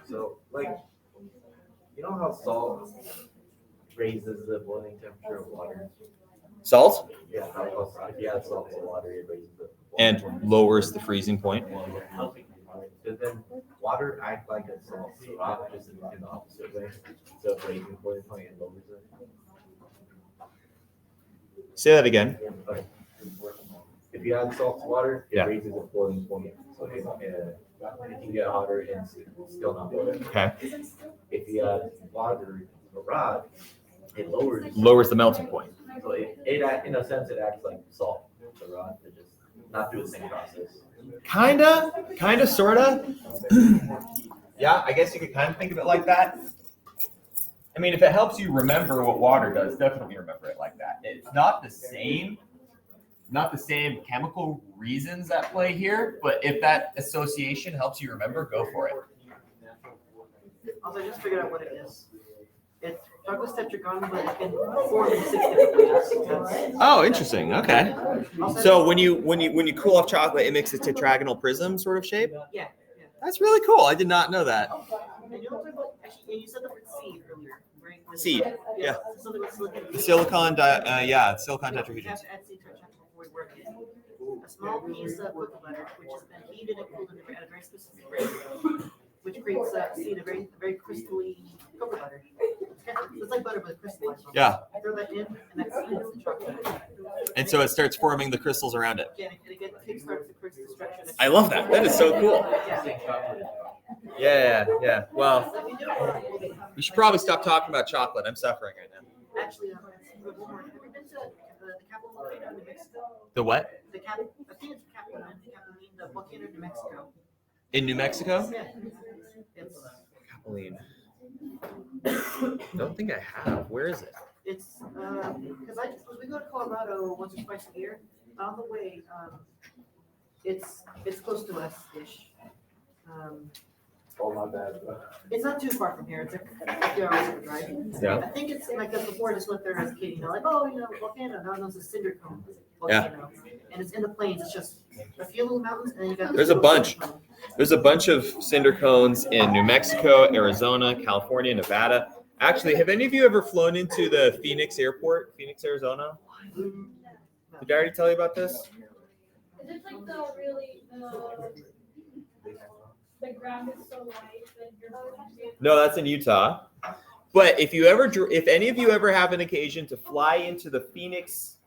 So, like, you know how salt raises the boiling temperature of water? Salt Yeah, if you add salt to water, it raises the and lowers the freezing point. Does then water act like a salt rock just in the opposite way? So raising boiling point and lowers it? Say that again. Okay. If you add salt to water, it Yeah. raises the boiling point. So it can get hotter and still not boiling. Okay. If you add water to a rock, it lowers The melting point. So it in a sense it acts like salt to the rock, but just not through the same process. Kinda, sorta. Yeah, I guess you could kind of think of it like that. I mean, if it helps you remember what water does, definitely remember it like that. It's not the same chemical reasons at play here, but if that association helps you remember, go for it. Also, I just figured out what it is. It's Douglas tetragon, but it can form in 6 different ways. Oh, interesting. Okay. So when you cool off chocolate, it makes a tetragonal prism sort of shape. Yeah. That's really cool. I did not know that. And you said the word seed earlier, right? Seed. Yeah. So there was silicon. Silicon tetrahedrons. You have to add seed to a chocolate before we work it. A small piece of cocoa butter, which has been heated and cooled at a very specific rate, which creates a seed, a very crystally cocoa butter. It's like butter, but crystallized. Yeah. Throw that in, and that's the chocolate. And so it starts forming the crystals around it. Again, it again kickstarts the crystal destruction. I love that. That is so cool. Yeah. Well, we should probably stop talking about chocolate. I'm suffering right now. Actually, have you been to the capital volcano in New Mexico? The what? I think it's Capilene, the volcano in New Mexico. In New Mexico? Yeah. It's Capilene. Don't think I have. Where is it? It's because we go to Colorado once or twice a year. On the way, it's close to us ish. Oh, my bad. It's not too far from here. It's a few hours of a drive. Yeah. I think it's like before I just went there as a kid, you know, like, oh, you know, volcano. Now it's a cinder cone volcano. And it's in the plains. It's just a few little mountains, and then you got There's a bunch. There's a bunch of cinder cones in New Mexico, Arizona, California, Nevada. Actually, have any of you ever flown into the Phoenix airport, Phoenix, Arizona? Did I already tell you about this? Is it like the ground is so light that you're No, that's in Utah. But if any of you ever have an occasion to fly into the Phoenix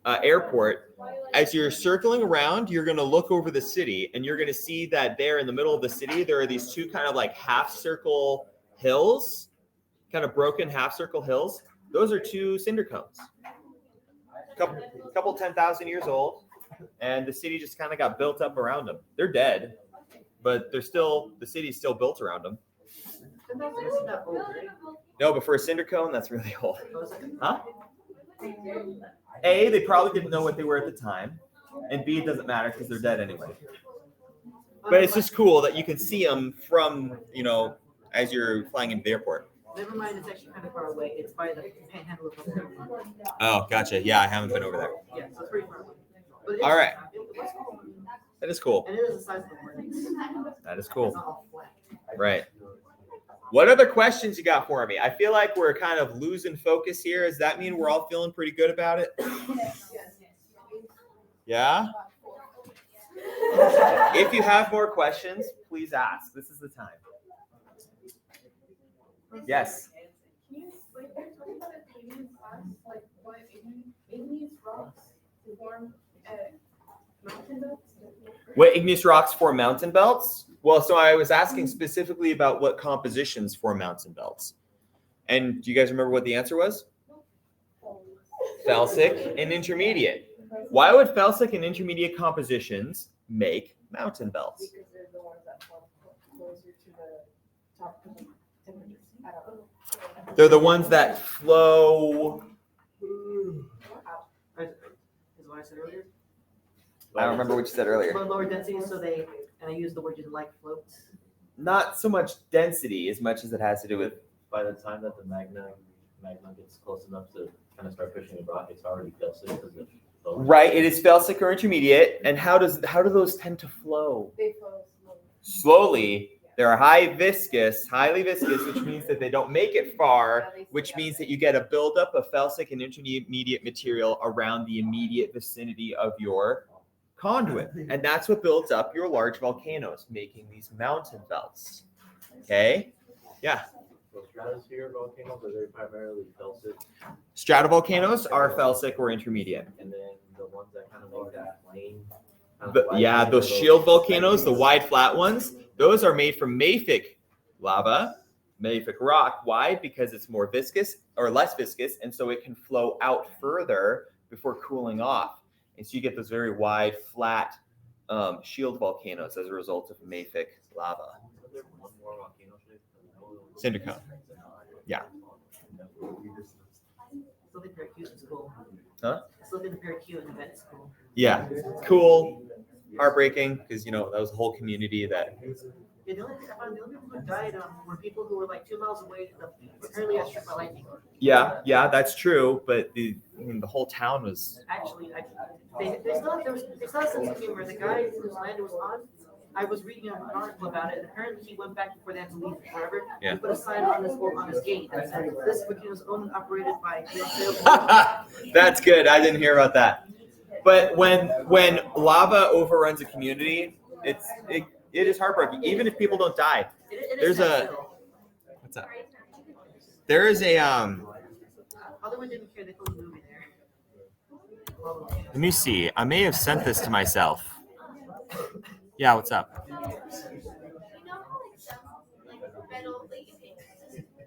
airport, as you're circling around, you're going to look over the city, and you're going to see that there in the middle of the city, there are these two kind of like half circle hills, kind of broken half circle hills. Those are two cinder cones. Couple 10,000 years old, and the city just kind of got built up around them. They're dead, but the city's still built around them. No, but for a cinder cone, that's really old. Huh? A, they probably didn't know what they were at the time, and B, it doesn't matter because they're dead anyway. But it's just cool that you can see them from, as you're flying into the airport. Never mind, it's actually kind of far away. It's by the panhandle of Oklahoma. Oh, gotcha. Yeah, I haven't been over there. Yeah, so it's pretty far away. But all right. It was cool. That is cool. And it is the size of the mornings. That is cool. It's not all flat. Right. What other questions you got for me? I feel like we're kind of losing focus here. Does that mean we're all feeling pretty good about it? Yeah? If you have more questions, please ask. This is the time. Yes. Can you explain about the igneous rocks, like what igneous rocks form mountain belts? What igneous rocks form mountain belts? Well, so I was asking specifically about what compositions form mountain belts. And do you guys remember what the answer was? Felsic and intermediate. Why would felsic and intermediate compositions make mountain belts? Because they're the ones that fall closer to the top of the temperatures. I don't know. They're the ones that flow. Is what I said earlier? I don't remember what you said earlier. Lower density, so and I use the word you like floats. Not so much density as much as it has to do with. By the time that the magma gets close enough to kind of start pushing the rock, it's already felsic because of those. Right, it is felsic or intermediate. And how do those tend to flow? They flow Slowly. They're highly viscous, which means that they don't make it far, which means that you get a buildup of felsic and intermediate material around the immediate vicinity of your conduit. And that's what builds up your large volcanoes, making these mountain belts. Okay? Yeah. So stratosphere volcanoes are they primarily felsic, Stratovolcanoes are felsic or intermediate. and then the ones that kind of make that plane. Those shield volcanoes, the wide flat ones, those are made from mafic lava, mafic rock. Why? Because it's more viscous or less viscous, and so it can flow out further before cooling off. And so you get those very wide, flat shield volcanoes as a result of mafic lava. Cinder cone. Yeah. Still think Pericute is cool. Huh? Still think the Pericute in the vet is cool. Yeah. Cool. heartbreaking because that was a whole community that. Yeah, the only people who died were people who were like 2 miles away. Apparently, got struck by lightning. Yeah, that's true. But the whole town was. Actually, they still have a sense of humor. The guy whose land it was on, I was reading an article about it, and apparently he went back before they had to leave forever. Yeah. He put a sign on his gate that said, "This volcano is owned and operated by GEOL." That's good. I didn't hear about that. But when lava overruns a community, it is heartbreaking. Even if people don't die, there's a what's that? There is a Otherwise, didn't care they filmed the movie there. Let me see. I may have sent this to myself. Yeah, what's up? You know how like metal, like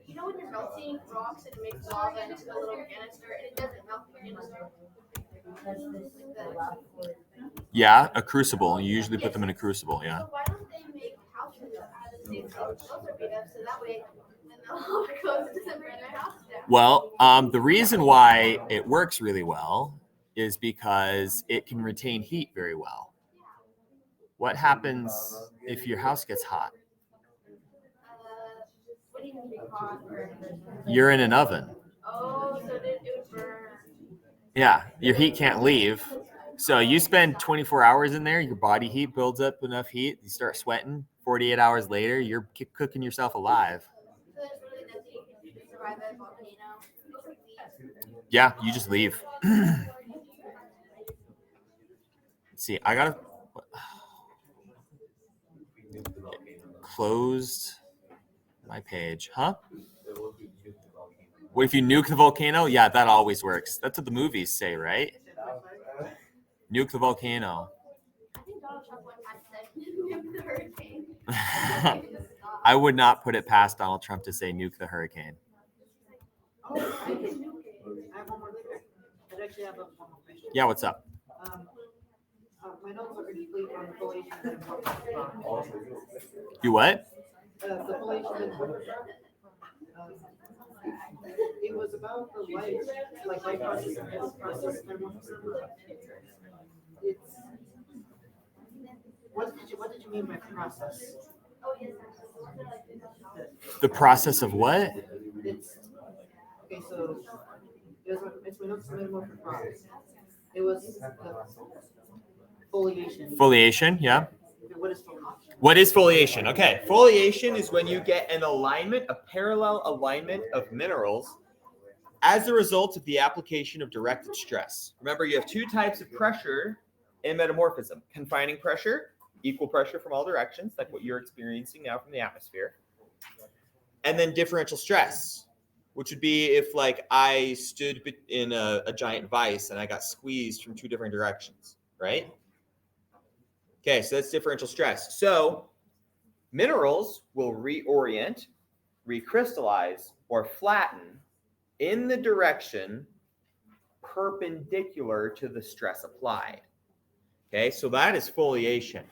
you know when you're melting rocks and it makes lava into a little canister and it doesn't melt the canister? Yeah, a crucible. You usually put them in a crucible. Yeah. So why don't they make houses out of the same thing those are made of, so that way when the lava goes, it doesn't burn their house down? Well, the reason why it works really well is because it can retain heat very well. What happens if your house gets hot? What do you mean hot? You're in an oven. Oh, so it would burn. Yeah, your heat can't leave. So you spend 24 hours in there, your body heat builds up enough heat, you start sweating. 48 hours later, you're cooking yourself alive. So there's really nothing you can do to survive a volcano. Yeah, you just leave. Let's see, I gotta closed my page, huh? What if you nuke the volcano? Yeah, that always works. That's what the movies say, right? Nuke the volcano. I think Donald Trump one time said nuke the hurricane. I would not put it past Donald Trump to say nuke the hurricane. I have one more thing. I actually have one more question. Yeah, what's up? My notes are complete on the foliation and You what? the foliation and it was about the light process and this process and it's what did you mean by process? The process of what? It's okay, so it's my notes minimal for process. It was foliation. Foliation, yeah. What is foliation? What is foliation? Okay, foliation is when you get an alignment, a parallel alignment of minerals as a result of the application of directed stress. Remember, you have two types of pressure in metamorphism. Confining pressure, equal pressure from all directions, like what you're experiencing now from the atmosphere. And then differential stress, which would be if like I stood in a giant vise and I got squeezed from two different directions, right? Okay, so that's differential stress. So minerals will reorient, recrystallize, or flatten in the direction perpendicular to the stress applied. Okay, so that is foliation.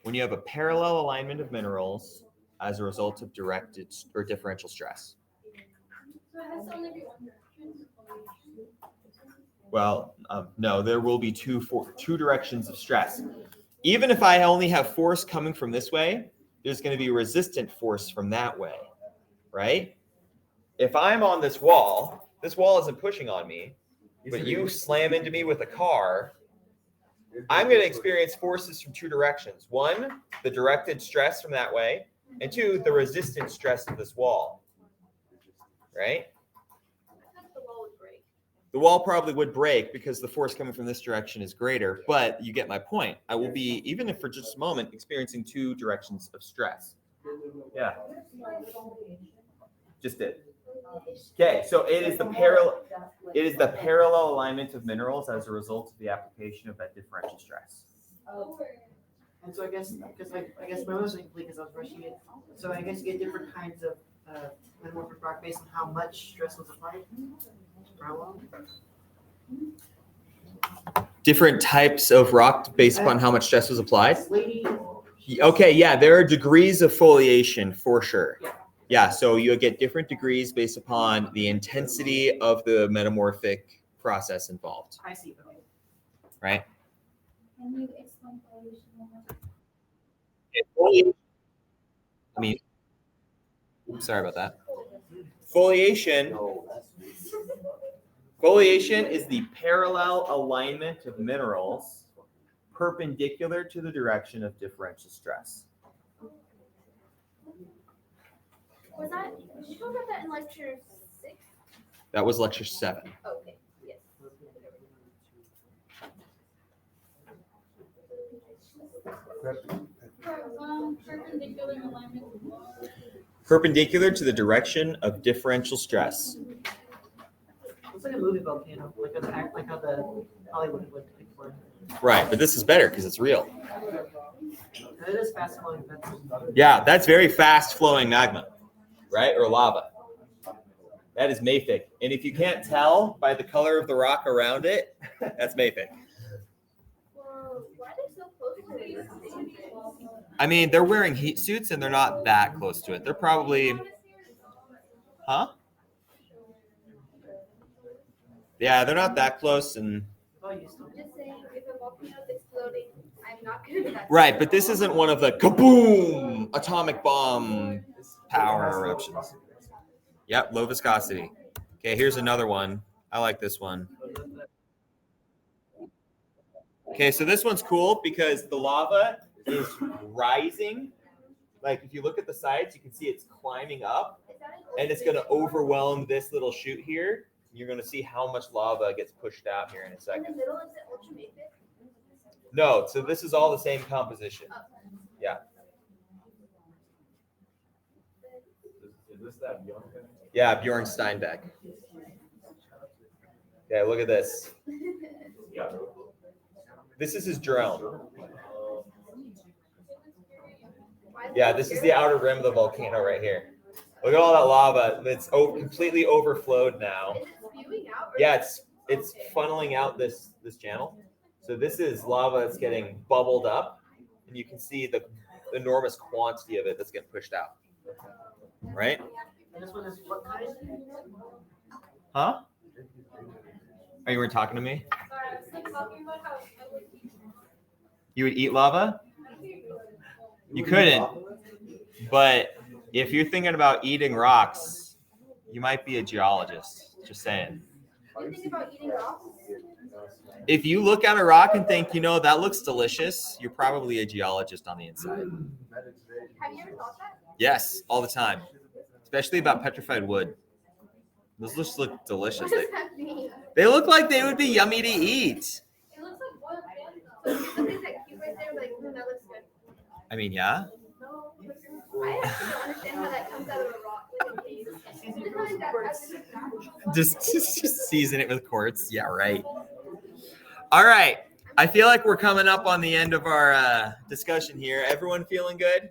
When you have a parallel alignment of minerals as a result of directed or differential stress. So it has to only be one direction. Well, no, there will be two directions of stress. Even if I only have force coming from this way, there's going to be resistant force from that way, right? If I'm on this wall isn't pushing on me, but you slam into me with a car, I'm going to experience forces from two directions. One, the directed stress from that way, and two, the resistant stress of this wall, right? The wall would break. The wall probably would break because the force coming from this direction is greater, but you get my point. I will be, even if for just a moment, experiencing two directions of stress. Yeah. Just did. Okay, so it is the parallel alignment of minerals as a result of the application of that differential stress. And so I guess my notes wasn't complete because I was rushing it. So I guess you get different kinds of metamorphic rock based on how much stress was applied. Different types of rock based upon how much stress was applied? Okay, yeah, there are degrees of foliation for sure. Yeah, so you get different degrees based upon the intensity of the metamorphic process involved. I see. Okay. Right? Can you explain foliation I mean, sorry about that. Foliation. Foliation is the parallel alignment of minerals perpendicular to the direction of differential stress. Was that, did you talk about that in lecture 6? That was lecture 7. Okay, yes. Perpendicular alignment. Perpendicular to the direction of differential stress. It's like a movie volcano, like how the Hollywood would take for. Right, but this is better because it's real. It is fast flowing. Yeah, that's very fast flowing magma, right? Or lava. That is mafic. And if you can't tell by the color of the rock around it, that's mafic. Well, why are they so close to it? I mean, they're wearing heat suits and they're not that close to it. They're probably, huh? Yeah, they're not that close. And Just saying, if a volcano is exploding, I'm not going to be that. right, but this isn't one of the kaboom atomic bomb power eruptions. Yep, low viscosity. Okay, here's another one. I like this one. Okay, so this one's cool because the lava is rising. Like if you look at the sides, you can see it's climbing up and it's going to overwhelm this little chute here. You're going to see how much lava gets pushed out here in a In second. the middle, is it ultramafic? No, so this is all the same composition. Yeah. Is this that Bjorn guy? Yeah, Bjorn Steinbeck. Okay, look at this. Yeah. This is his drone. Yeah, this is the outer rim of the volcano right here. Look at all that lava. It's completely overflowed now. Is it spewing out? Or Yeah, it's funneling out this channel. So this is lava that's getting bubbled up, and you can see the enormous quantity of it that's getting pushed out. Right? And this one is what kind? Huh? Oh, you weren't talking to me? Sorry, I was like talking about how I would eat. You would eat lava? You couldn't. But if you're thinking about eating rocks, you might be a geologist. Just saying. do you think about eating rocks? If you look at a rock and think, you know, that looks delicious, you're probably a geologist on the inside. Have you ever thought that? Yes, all the time. Especially about petrified wood. Those just look What delicious. does that mean? They look like they would be yummy to eat. It looks like boiled ham So though. if you look at that cube right there, like, that looks good. I mean, yeah. No, I actually don't understand how that comes out of a rock, like a cave. Isn't that Just season it with quartz. Yeah, right. All right. I feel like we're coming up on the end of our discussion here. Everyone feeling good?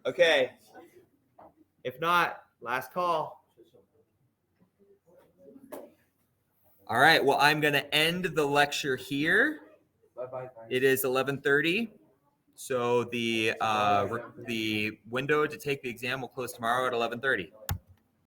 Okay. If not, last call. All right. Well, I'm going to end the lecture here. Bye-bye. It is 11:30. So the window to take the exam will close tomorrow at 11:30.